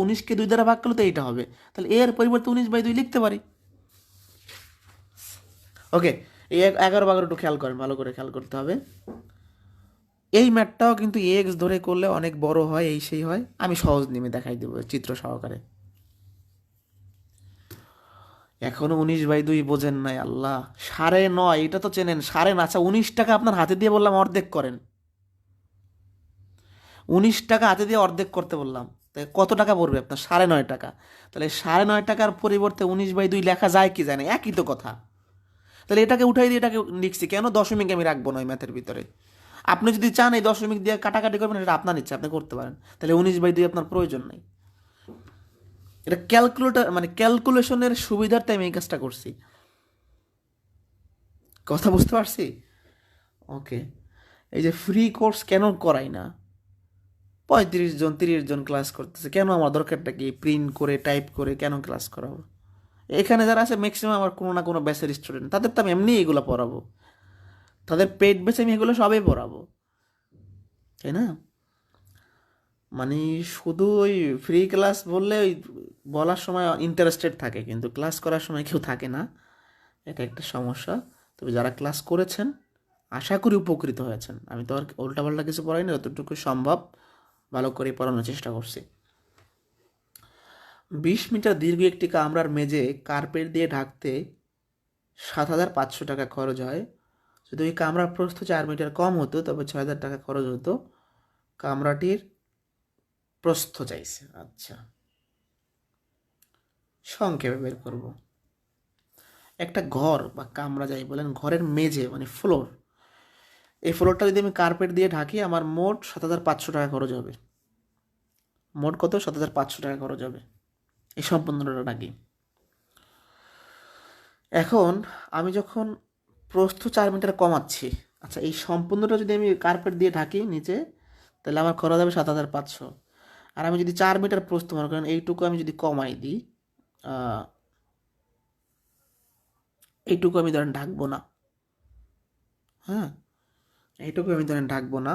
19কে 2 দ্বারা ভাগ করলে তো এইটা হবে। তাহলে এর পরিবর্তে 19/2 লিখতে পারি। ওকে, এই 11-12 একটু খেয়াল করেন, ভালো করে খেয়াল করতে হবে। এই ম্যাথটাও কিন্তু এক্স ধরে করলে অনেক বড় হয়, এই সেই হয়। আমি সহজ নিয়মে দেখাই দেবো চিত্র সহকারে। এখনো 19/2 বোঝেন নাই? আল্লাহ, 9.5 এটা তো চেনেন, 9.5। আচ্ছা, 19 টাকা আপনার হাতে দিয়ে বললাম অর্ধেক করেন, 19 টাকা হাতে দিয়ে অর্ধেক করতে বললাম, তাই কত টাকা পড়বে আপনার? 9.5 টাকা। তাহলে 9.5 টাকার পরিবর্তে 19/2 লেখা যায় কি যায় না? একই তো কথা। তাহলে এটাকে উঠাই দিয়ে এটাকে লিখছি কেন? দশমিক আমি রাখবো না ওই ম্যাথের ভিতরে। আপনি যদি চান এই দশমিক দিয়ে কাটাকাটি করবেন, এটা আপনার ইচ্ছা, আপনি করতে পারেন। তাহলে 19/2 আপনার প্রয়োজন নেই। এটা ক্যালকুলেটর, মানে ক্যালকুলেশনের সুবিধার্থে আমি এই কাজটা করছি। কথা বুঝতে পারছি? ওকে, এই যে ফ্রি কোর্স কেন করাই না? 35 জন 30 জন ক্লাস করতেছে, কেন? আমার দরকারটা কি প্রিন্ট করে টাইপ করে কেন ক্লাস করাবো? এখানে যারা আছে ম্যাক্সিমাম আমার কোনো না কোনো ব্যাচের স্টুডেন্ট, তাদের তো আমি এমনি এগুলো পড়াবো, তাদের পেড বেচে আমি এগুলো সবই পড়াবো, তাই না? মানে শুধু ওই ফ্রি ক্লাস বললে ওই বলার সময় ইন্টারেস্টেড থাকে, কিন্তু ক্লাস করার সময় কেউ থাকে না, এটা একটা সমস্যা। তবে যারা ক্লাস করেছেন আশা করি উপকৃত হয়েছেন। আমি তো আর উল্টাপাল্টা কিছু পড়াইনি, যতটুকু সম্ভব ভালো করে পড়ানোর চেষ্টা করছি। 20 মিটার দীর্ঘ একটি কামরার মেঝে কার্পেট দিয়ে ঢাকতে 7,500 টাকা খরচ হয়। যদি ওই কামরার প্রস্থ 4 মিটার কম হতো তবে 6,000 টাকা খরচ হতো। কামরাটির প্রস্থ চাইছে। আচ্ছা, সংক্ষেপে বের করব। একটা ঘর বা কামরা যাই বলেন, ঘরের মেঝে মানে ফ্লোর, এই ফ্লোরটা যদি আমি কার্পেট দিয়ে ঢাকি আমার মোট 7,500 টাকা খরচ হবে। মোট কত? 7,500 টাকা খরচ হবে এই সম্পূর্ণটা ঢাকি। এখন আমি যখন প্রস্থ 4 মিটার কমাচ্ছি, আচ্ছা এই সম্পূর্ণটা যদি আমি কার্পেট দিয়ে ঢাকি নিচে, তাহলে আমার খরচ হবে 7,500। আর আমি যদি 4 মিটার প্রস্থ মনে করেন এইটুকু আমি যদি কমাই দিই, এইটুকু আমি ধরেন ঢাকবো না, হ্যাঁ, এইটুকু আমি ধরেন ঢাকবো না,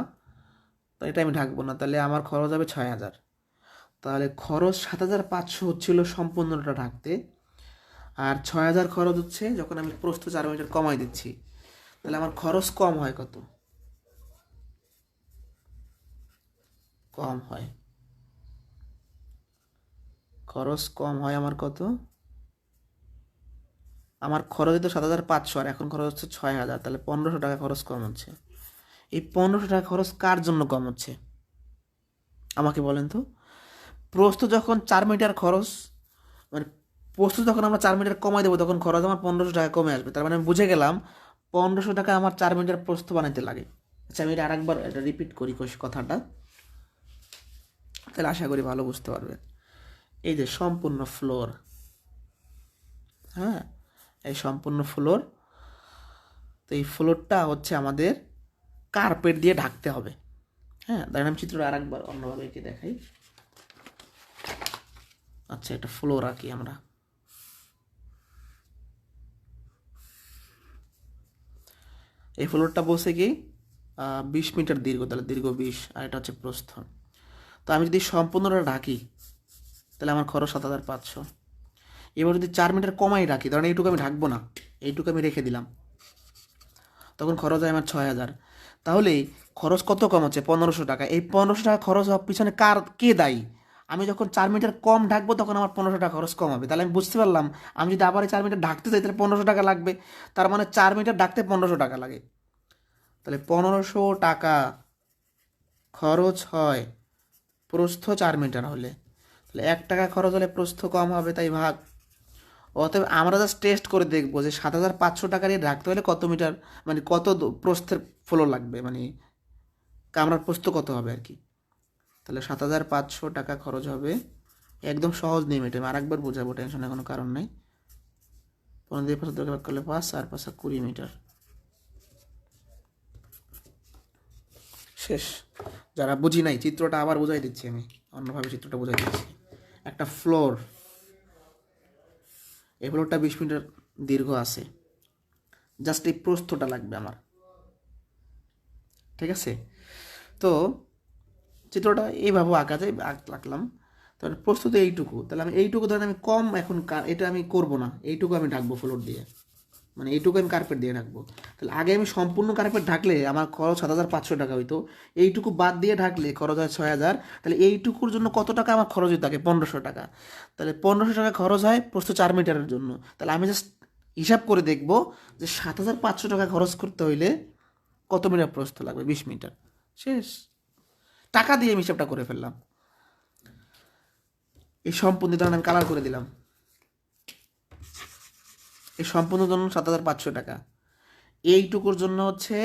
তো এটা আমি ঢাকবো না, তাহলে আমার খরচ হবে 6,000। তাহলে খরচ 7,500 হচ্ছিল সম্পূর্ণটা ঢাকতে, আর 6,000 খরচ হচ্ছে যখন আমি প্রস্থ 4 মিটার কমাই দিচ্ছি। তাহলে আমার খরচ কম হয় কত? কম হয়, খরচ কম হয় আমার কত? আমার খরচ হতো 7,500 আর এখন খরচ হচ্ছে 6,000, তাহলে 1,500 টাকা খরচ কম হচ্ছে। এই 1,500 টাকা খরচ কার জন্য কম হচ্ছে আমাকে বলেন তো? প্রস্থ যখন 4 মিটার খরচ, মানে প্রস্থ যখন আমরা 4 মিটার কমাই দেবো তখন খরচ আমার 1500 টাকা কমে আসবে। তার মানে আমি বুঝে গেলাম 1500 টাকা আমার 4 মিটার প্রস্থ বানাইতে লাগে। আচ্ছা আমি এটা আরেকবার এটা রিপিট করি কথাটা, তাহলে আশা করি ভালো বুঝতে পারবে। এই যে সম্পূর্ণ ফ্লোর, হ্যাঁ এই সম্পূর্ণ ফ্লোর, তো এই ফ্লোরটা হচ্ছে আমাদের কার্পেট দিয়ে ঢাকতে হবে। হ্যাঁ দেখেন আমি চিত্রটা আরেকবার অন্যভাবে এঁকে দেখাই। আচ্ছা এটা ফ্লোর আঁকি আমরা। এই ফ্লোরটা বলছে কি 20 মিটার দীর্ঘ, তাহলে দীর্ঘ 20, আর এটা হচ্ছে প্রস্থ। তো আমি যদি সম্পূর্ণটা ঢাকি তাহলে আমার খরচ 7500। এবার যদি 4 মিটার কমাই রাখি, ধরেন এইটুকু আমি ঢাকবো না, এইটুকু আমি রেখে দিলাম, তখন খরচ হয় আমার 6000। তাহলে খরচ কত কম হচ্ছে? 1500 টাকা। এই 1500 টাকা খরচ হওয়ার পিছনে কে দায়ী? আমি যখন 4 মিটার কম ঢাকবো তখন আমার 1500 টাকা খরচ কম হবে। তাহলে আমি বুঝতে পারলাম আমি যদি আবার 4 মিটার ঢাকতে চাই তাহলে 1500 টাকা লাগবে। তার মানে 4 মিটার ঢাকতে 1500 টাকা লাগে। তাহলে 1500 টাকা খরচ হয় প্রস্থ 4 মিটার হলে। তাহলে 1 টাকা খরচ হলে প্রস্থ কম হবে, তাই ভাগ। অতএব আমরা জাস্ট টেস্ট করে দেখবো যে 7500 টাকা দিয়ে রাখতে হলে কত মিটার, মানে কত প্রস্থের ফ্লোর লাগবে, মানে কামরার প্রস্থ কত হবে আর কি। তাহলে 7500 টাকা খরচ হবে। একদম সহজ নিয়ম এটা, আমি আরেকবার বোঝাবো, টেনশনের কোনো কারণ নেই। 15 দিয়ে 5 ভাগ করলে 5, আর 5 20 মিটার। শেষ। যারা বুঝি নাই চিত্রটা আবার বোঝাই দিচ্ছি, আমি অন্যভাবে চিত্রটা বোঝাই দিচ্ছি। একটা ফ্লোর, এই ফ্লোরটা 20 মিটার দীর্ঘ আছে, জাস্ট এই প্রস্থটা লাগবে আমার, ঠিক আছে? তো চিত্রটা এইভাবে আঁকা যায়, আঁকলাম। তাহলে প্রস্তুত এইটুকু, তাহলে আমি এইটুকু ধরেন আমি কম এখন এটা আমি করব না, এইটুকু আমি ঢাকবো ফ্লোর দিয়ে, মানে এইটুকু আমি কার্পেট দিয়ে ঢাকবো। তাহলে আগে আমি সম্পূর্ণ কার্পেট ঢাকলে আমার খরচ 7500 টাকা হইতো, এইটুকু বাদ দিয়ে ঢাকলে খরচ হয় 6000। তাহলে এইটুকুর জন্য কত টাকা আমার খরচ হইতো আগে? 1500 টাকা। তাহলে 1500 টাকা খরচ হয় প্রস্থ 4 মিটারের জন্য। তাহলে আমি জাস্ট হিসাব করে দেখব যে 7500 টাকা খরচ করতে হইলে কত মিটার প্রস্থ লাগবে? 20 মিটার। শেষ। টাকা দিয়ে আমি হিসাবটা করে ফেললাম। এই সম্পূর্ণ ধরেন আমি কালার করে দিলাম, এই সম্পূর্ণ জন্য 7500 টাকা, এইটুকুর জন্য হচ্ছে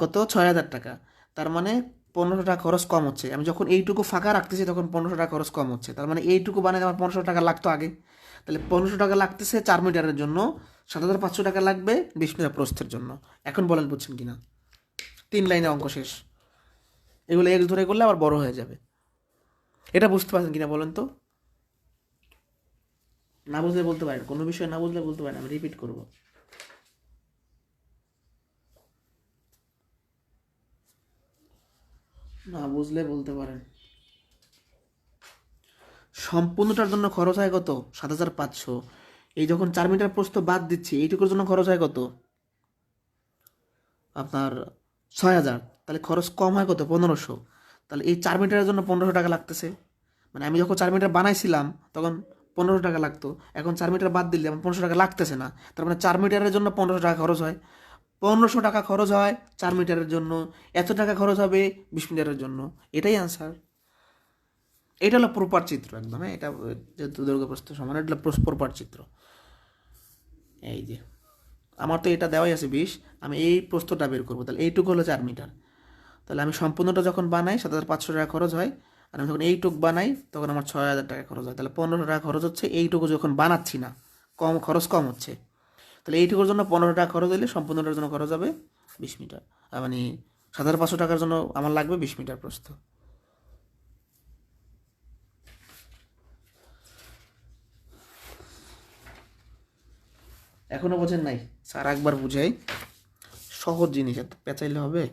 কত? 6000 টাকা। তার মানে 1500 টাকা খরচ কম হচ্ছে। আমি যখন এইটুকু ফাঁকা রাখতেছি তখন 1500 টাকা খরচ কম হচ্ছে। তার মানে এইটুকু বানাতে আমার 1500 টাকা লাগতো আগে। তাহলে 1500 টাকা লাগতেছে 4 মিটারের জন্য, 7500 টাকা লাগবে 20 মিটার প্রস্থের জন্য। এখন বলেন বুঝছেন কিনা? 3 লাইনের অঙ্ক শেষ। এগুলো এক ধরে করলে আবার বড় হয়ে যাবে। এটা বুঝতে পারছেন কিনা বলেন তো? না বুঝলে বলতে পারেন, কোনো বিষয় না বুঝলে বলতে পারেন, আমি রিপিট করব। না বুঝলে বলতে পারেন। সম্পূর্ণটার জন্য খরচ হয় কত? 7500। এই যখন 4 মিটার প্রস্থ বাদ দিচ্ছি এইটুকুর জন্য খরচ হয় কত? আপনার 6000। তাহলে খরচ কম হয় কত? 1500। তাহলে এই 4 মিটারের জন্য 1500 টাকা লাগতেছে। মানে আমি যখন 4 মিটার বানাইছিলাম তখন 1500 টাকা লাগতো, এখন 4 মিটার বাদ দিলে আমার 1500 টাকা লাগতেছে না। তার মানে 4 মিটারের জন্য 1500 টাকা খরচ হয়। 1500 টাকা খরচ হয় 4 মিটারের জন্য, এত টাকা খরচ হবে 20 মিটারের জন্য। এটাই আনসার। এটা হলো প্রপার চিত্র একদম। হ্যাঁ এটা যেহেতু দৈর্ঘ্য প্রস্থ সমান, এটা হলো প্রপার চিত্র। এই যে আমার তো এটা দেওয়াই আছে 20, আমি এই প্রস্থটা বের করবো। তাহলে এইটুকু হলো 4 মিটার। তাহলে আমি সম্পূর্ণটা যখন বানাই 7500 টাকা খরচ হয়, আর আমি যখন এইটুক বানাই তখন আমার 6000 টাকা খরচ হয়। তাহলে 1500 টাকা খরচ হচ্ছে এইটুকু যখন বানাচ্ছি না, খরচ কম হচ্ছে। তাহলে এইটুকুর জন্য 1500 টাকা খরচ হলে সম্পূর্ণটার জন্য খরচ হবে 20 মিটার, মানে 7500 টাকার জন্য আমার লাগবে 20 মিটার প্রস্থ। এখনো বোঝেন নাই? স্যার একবার বুঝাই, সহজ জিনিস, এত পেঁচাইলে হবে?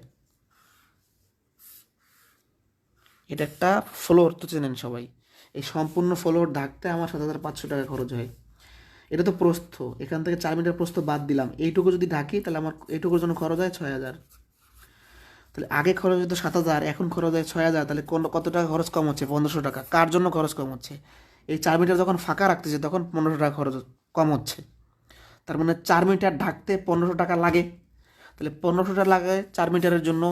এটা একটা ফ্লোর তো চেনেন সবাই, এই সম্পূর্ণ ফ্লোর ঢাকতে আমার 7500 টাকা খরচ হয়। এটা তো প্রস্থ, এখান থেকে 4 মিটার প্রস্থ বাদ দিলাম, এইটুকু যদি ঢাকি তাহলে আমার এইটুকুর জন্য খরচ হয় 6000। তাহলে আগে খরচ হতো 7000, এখন খরচ হয় 6000। তাহলে কত টাকা খরচ কম হচ্ছে? 1500 টাকা। কার জন্য খরচ কম হচ্ছে? এই 4 মিটার যখন ফাঁকা রাখতেছে তখন 1500 টাকা খরচ কম হচ্ছে। তার মানে 4 মিটার ঢাকতে 1500 টাকা লাগে। তাহলে 1500 টাকা লাগে 4 মিটারের জন্য,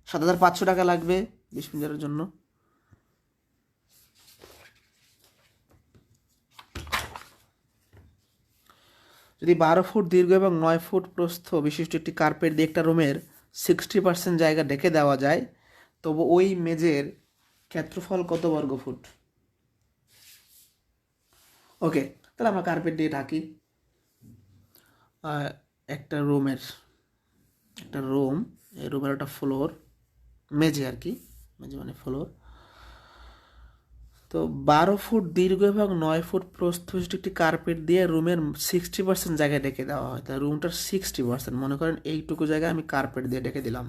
7500 টাকা লাগবে 20 মিটারের জন্য। যদি 12 ফুট দীর্ঘ এবং 9 ফুট প্রস্থ বিশিষ্ট একটি কার্পেট দিয়ে একটা রুমের 60% জায়গা ঢেকে দেওয়া যায়, তবু ওই মেঝের ক্ষেত্রফল কত বর্গফুট? ওকে, তাহলে আমরা কার্পেট দিয়ে ঢাকি। একটা রুম, এই রুমের একটা ফ্লোর, মেঝে আর কি, মেঝে মানে ফ্লোর। তো 12 ফুট দীর্ঘ এবং 9 ফুট প্রস্থ বিশিষ্ট একটি কার্পেট দিয়ে রুমের 60% জায়গায় ঢেকে দেওয়া হয়। তাই রুমটার 60%, মনে করেন এইটুকু জায়গায় আমি কার্পেট দিয়ে ঢেকে দিলাম,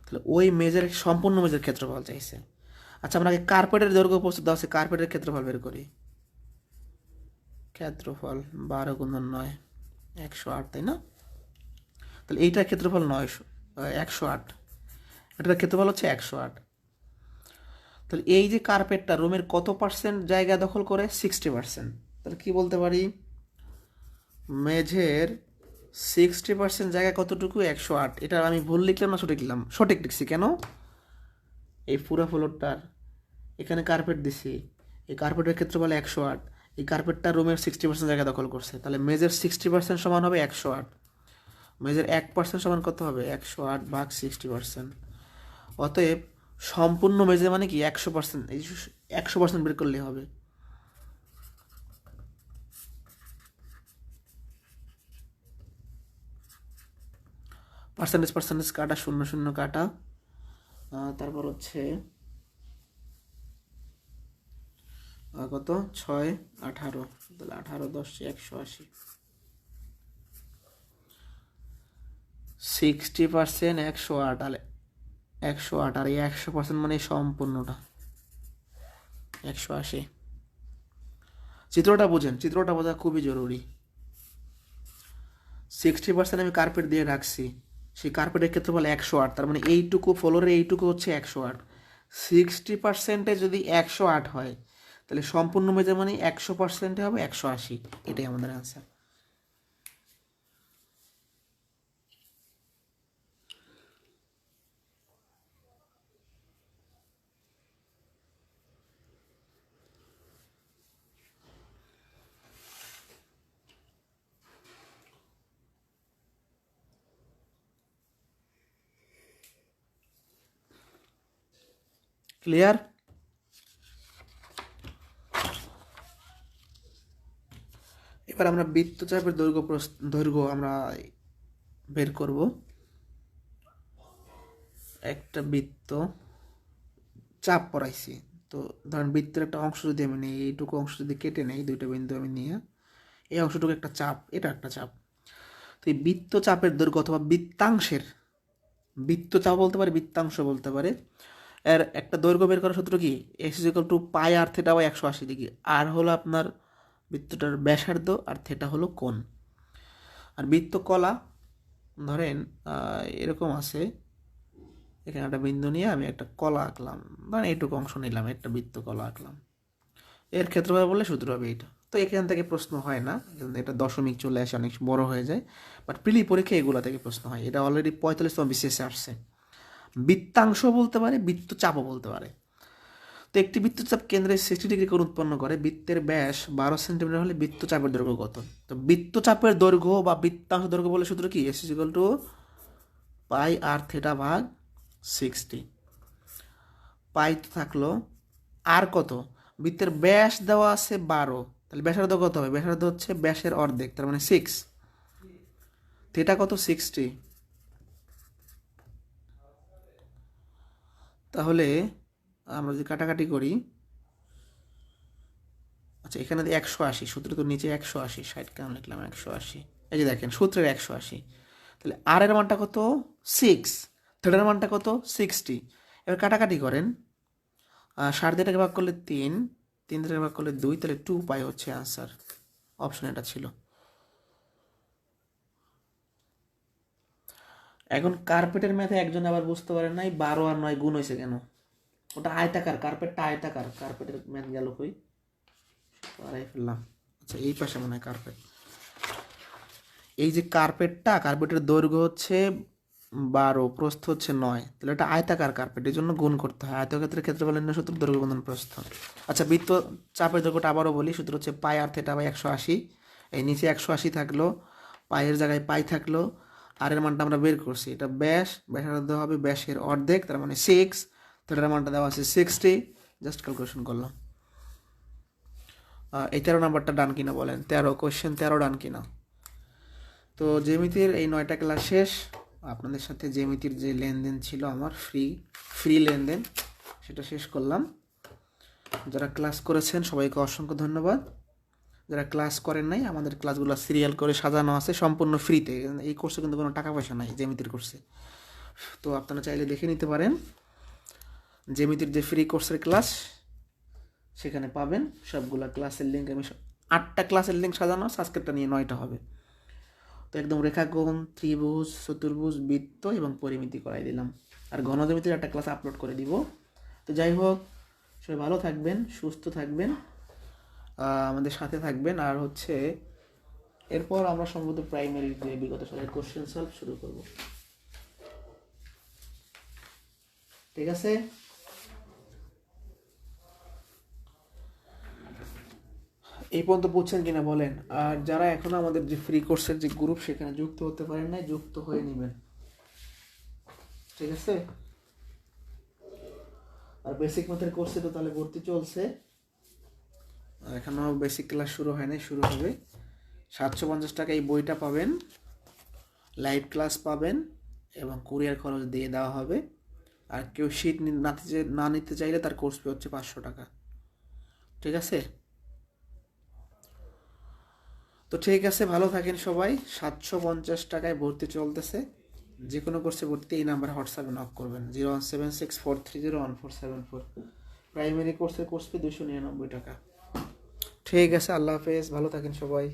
তাহলে ওই মেজের সম্পূর্ণ মেজের ক্ষেত্রফল চাইছে। আচ্ছা, আমরা আগে কার্পেটের দৈর্ঘ্য প্রস্তুত দেওয়া আছে, কার্পেটের ক্ষেত্রফল বের করি। ক্ষেত্রফল 12 × 9 108, তাই না? তাহলে এইটার ক্ষেত্রফল 108, এটার ক্ষেত্রফল হচ্ছে 108। তাহলে এই যে কার্পেটটা রুমের কত পার্সেন্ট জায়গা দখল করে? 60%। তাহলে কি বলতে পারি? মেঝের 60% জায়গা কতটুকু? 108। এটা আমি ভুল লিখলাম না সঠিক লিখলাম? সঠিক লিখছি। কেন? এই পুরো ফ্লোরটার এখানে কার্পেট দিছি, এই কার্পেটের ক্ষেত্রফল 108, এই কার্পেটটা রুমের 60% জায়গা দখল করছে, তাহলে মেজের 60% সমান হবে 108। মেজের 1% সমান কত হবে? 108 ভাগ 60%। অতএব সম্পূর্ণ মেজে মানে কি 100%, এই 100% বের করলে হবে। পার্সেন্টেজ কাটা, 0 কাটা, তারপর হচ্ছে কত? 6 18, তাহলে 18 10 180। 60% 108, তাহলে 108, আর এই 100% মানে সম্পূর্ণটা 180। চিত্রটা বুঝেন, চিত্রটা বোঝা খুবই জরুরি। 60% আমি কার্পেট দিয়ে রাখছি, সেই কার্পেটের ক্ষেত্রফল 108, তার মানে এইটুকু ফ্লোরের এইটুকু হচ্ছে 108। 60%-এ যদি 108 হয়, তাহলে সম্পূর্ণ মেজে মানে 100%-এ হবে 180। এটাই আমাদের অ্যান্সার। ক্লিয়ার? এবার আমরা বৃত্তচাপের দৈর্ঘ্য আমরা বের করব। একটা বৃত্ত চাপ পড়াইছি, তো ধরেন বৃত্তের একটা অংশ যদি আমি নিই, এইটুকু অংশ যদি কেটে নেই, দুইটা বিন্দু আমি নিয়ে, এই অংশটুকু একটা চাপ, এটা একটা চাপ। তো এই বৃত্তচাপের দৈর্ঘ্য অথবা বৃত্তাংশের, বৃত্তচাপ বলতে পারে, বৃত্তাংশ বলতে পারে, এর একটা দৈর্ঘ্য বের করার সূত্র কি? x = πr/θ/180°। আর হলো আপনার বৃত্তটার ব্যাসার্ধ, আর থেটা হলো কোণ। আর বৃত্তকলা ধরেন এরকম আছে, এখানে একটা বিন্দু নিয়ে আমি একটা কলা আঁকলাম, ধরেন এইটুকু অংশ নিলাম, একটা বৃত্তকলা আঁকলাম, এর ক্ষেত্রফল বললে সূত্র হবে এইটা। তো এখান থেকে প্রশ্ন হয় না, এটা দশমিক চলে আসে, অনেক বড় হয়ে যায়, বাট প্রিলি পরীক্ষা এগুলো থেকে প্রশ্ন হয়। এটা অলরেডি 45তম বিসিএসে আসছে। বৃত্তাংশ বলতে পারে, বৃত্তচাপও বলতে পারে। তো একটি বৃত্তচাপ কেন্দ্রে 60° কোণ উৎপন্ন করে, বৃত্তের ব্যাস 12 সেন্টিমিটার হলে বৃত্তচাপের দৈর্ঘ্য কত? তো বৃত্তচাপের দৈর্ঘ্য বা বৃত্তাংশ দৈর্ঘ্য বলে সূত্র কি? πr/θ/60। পাই তো থাকলো, আর কত? বৃত্তের ব্যাস দেওয়া আছে 12, তাহলে ব্যাসার্ধ কত হবে? ব্যাসার্ধ হচ্ছে ব্যাসের অর্ধেক, তার মানে 6। থিটা কত? 60। তাহলে আমরা যদি কাটাকাটি করি, আচ্ছা এখানে 180, সূত্র তো নিচে 180, 60 কেন লিখলাম? 180, এই যে দেখেন সূত্রের 180। তাহলে আর এর মানটা কত? 6। থিটার মানটা কত? 60। এবার কাটাকাটি করেন, 60 দিয়ে ভাগ করলে 3, 3 দিয়ে ভাগ করলে 2, তাহলে 2π হচ্ছে আনসার। অপশন এটা ছিল। এখন কার্পেটের ম্যাথে একজন আবার বুঝতে পারেন নাই 12 আর 9 গুণ হয়েছে কেন? ওটা আয়তাকার, কার্পেটটা আয়তাকার, কার্পেটের ম্যাথ গেল কই? হারাই ফেললাম। আচ্ছা এই পাশে মনে হয় কার্পেট। এই যে কার্পেটটা, কার্পেটের দৈর্ঘ্য হচ্ছে 12, প্রস্থ হচ্ছে 9, তাহলে এটা আয়তাকার কার্পেট, এই জন্য গুণ করতে হয়। আয়তক্ষেত্রের ক্ষেত্রফল নির্ণয় সূত্র দৈর্ঘ্য গুণন প্রস্থ। আচ্ছা বৃত্ত চাপের দৈর্ঘ্যটা আবারও বলি, সূত্র হচ্ছে πr/θ/180। এই নিচে 180 থাকলো, পায়ের জায়গায় পাই থাকলো, আর এর মানটা আমরা বের করছি, এটা ব্যাসটা দেওয়া হবে ব্যাসের অর্ধেক, তার মানে 6, তো এটার মানটা দেওয়া আছে 60, জাস্ট ক্যালকুলেশন করলাম। এই 13 নাম্বারটা ডান কিনা বলেন, 13 কোয়েশ্চেন 13 ডান কিনা। তো জ্যামিতির এই 9টা ক্লাস শেষ। আপনাদের সাথে জ্যামিতির যে লেনদেন ছিল আমার ফ্রি লেনদেন, সেটা শেষ করলাম। যারা ক্লাস করেছেন সবাইকে অসংখ্য ধন্যবাদ। যারা ক্লাস করেন নাই, আমাদের ক্লাসগুলো সিরিয়াল করে সাজানো আছে সম্পূর্ণ ফ্রিতে। এই কোর্সে কিন্তু কোনো টাকা পয়সা নাই জ্যামিতির কোর্সে, তো আপনারা চাইলে দেখে নিতে পারেন। জ্যামিতির যে ফ্রি কোর্সের ক্লাস সেখানে পাবেন সবগুলা ক্লাসের লিঙ্ক। আমি 8টা ক্লাসের লিঙ্ক সাজানো আছে, আজকেরটা নিয়ে 9টা হবে। তো একদম রেখাকোণ, ত্রিভুজ, চতুর্ভুজ, বৃত্ত এবং পরিমিতি করাই দিলাম। আর ঘনজ্যামিতির একটা ক্লাস আপলোড করে দিব। তো যাই হোক, সবাই ভালো থাকবেন, সুস্থ থাকবেন, আমাদের সাথে থাকবেন। আর হচ্ছে এরপর আমরা সম্ভবত প্রাইমারির যে বিগত সালের কোশ্চেন সলভ শুরু করব। ঠিক আছে? এই পর্যন্ত বুঝছেন কিনা বলেন। আর যারা এখনো আমাদের যে ফ্রি কোর্সের যে গ্রুপ সেখানে যুক্ত হতে পারেন নাই, যুক্ত হয়ে নেবেন। ঠিক আছে? আর বেসিক ম্যাথের কোর্সে তো তাহলে ভর্তি চলছে, এখনো বেসিক ক্লাস শুরু হয় নাই, শুরু হবে। 750 টাকা এই বইটা পাবেন, লাইভ ক্লাস পাবেন এবং কুরিয়ার খরচ দিয়ে দেওয়া হবে। আর কেউ শীট না নিতে চাইলে তার কোর্স ফি হচ্ছে 500 টাকা। ঠিক আছে? তো ঠিক আছে, ভালো থাকেন সবাই। 750 টাকায় ভর্তি চলতেছে। যে কোনো কোর্সে ভর্তি এই নাম্বারে হোয়াটসঅ্যাপে নক করবেন, 01764301474। প্রাইমারি কোর্সের কোর্স ফি 299 টাকা। ঠিক আছে, আল্লাহ হাফেজ, ভালো থাকেন সবাই।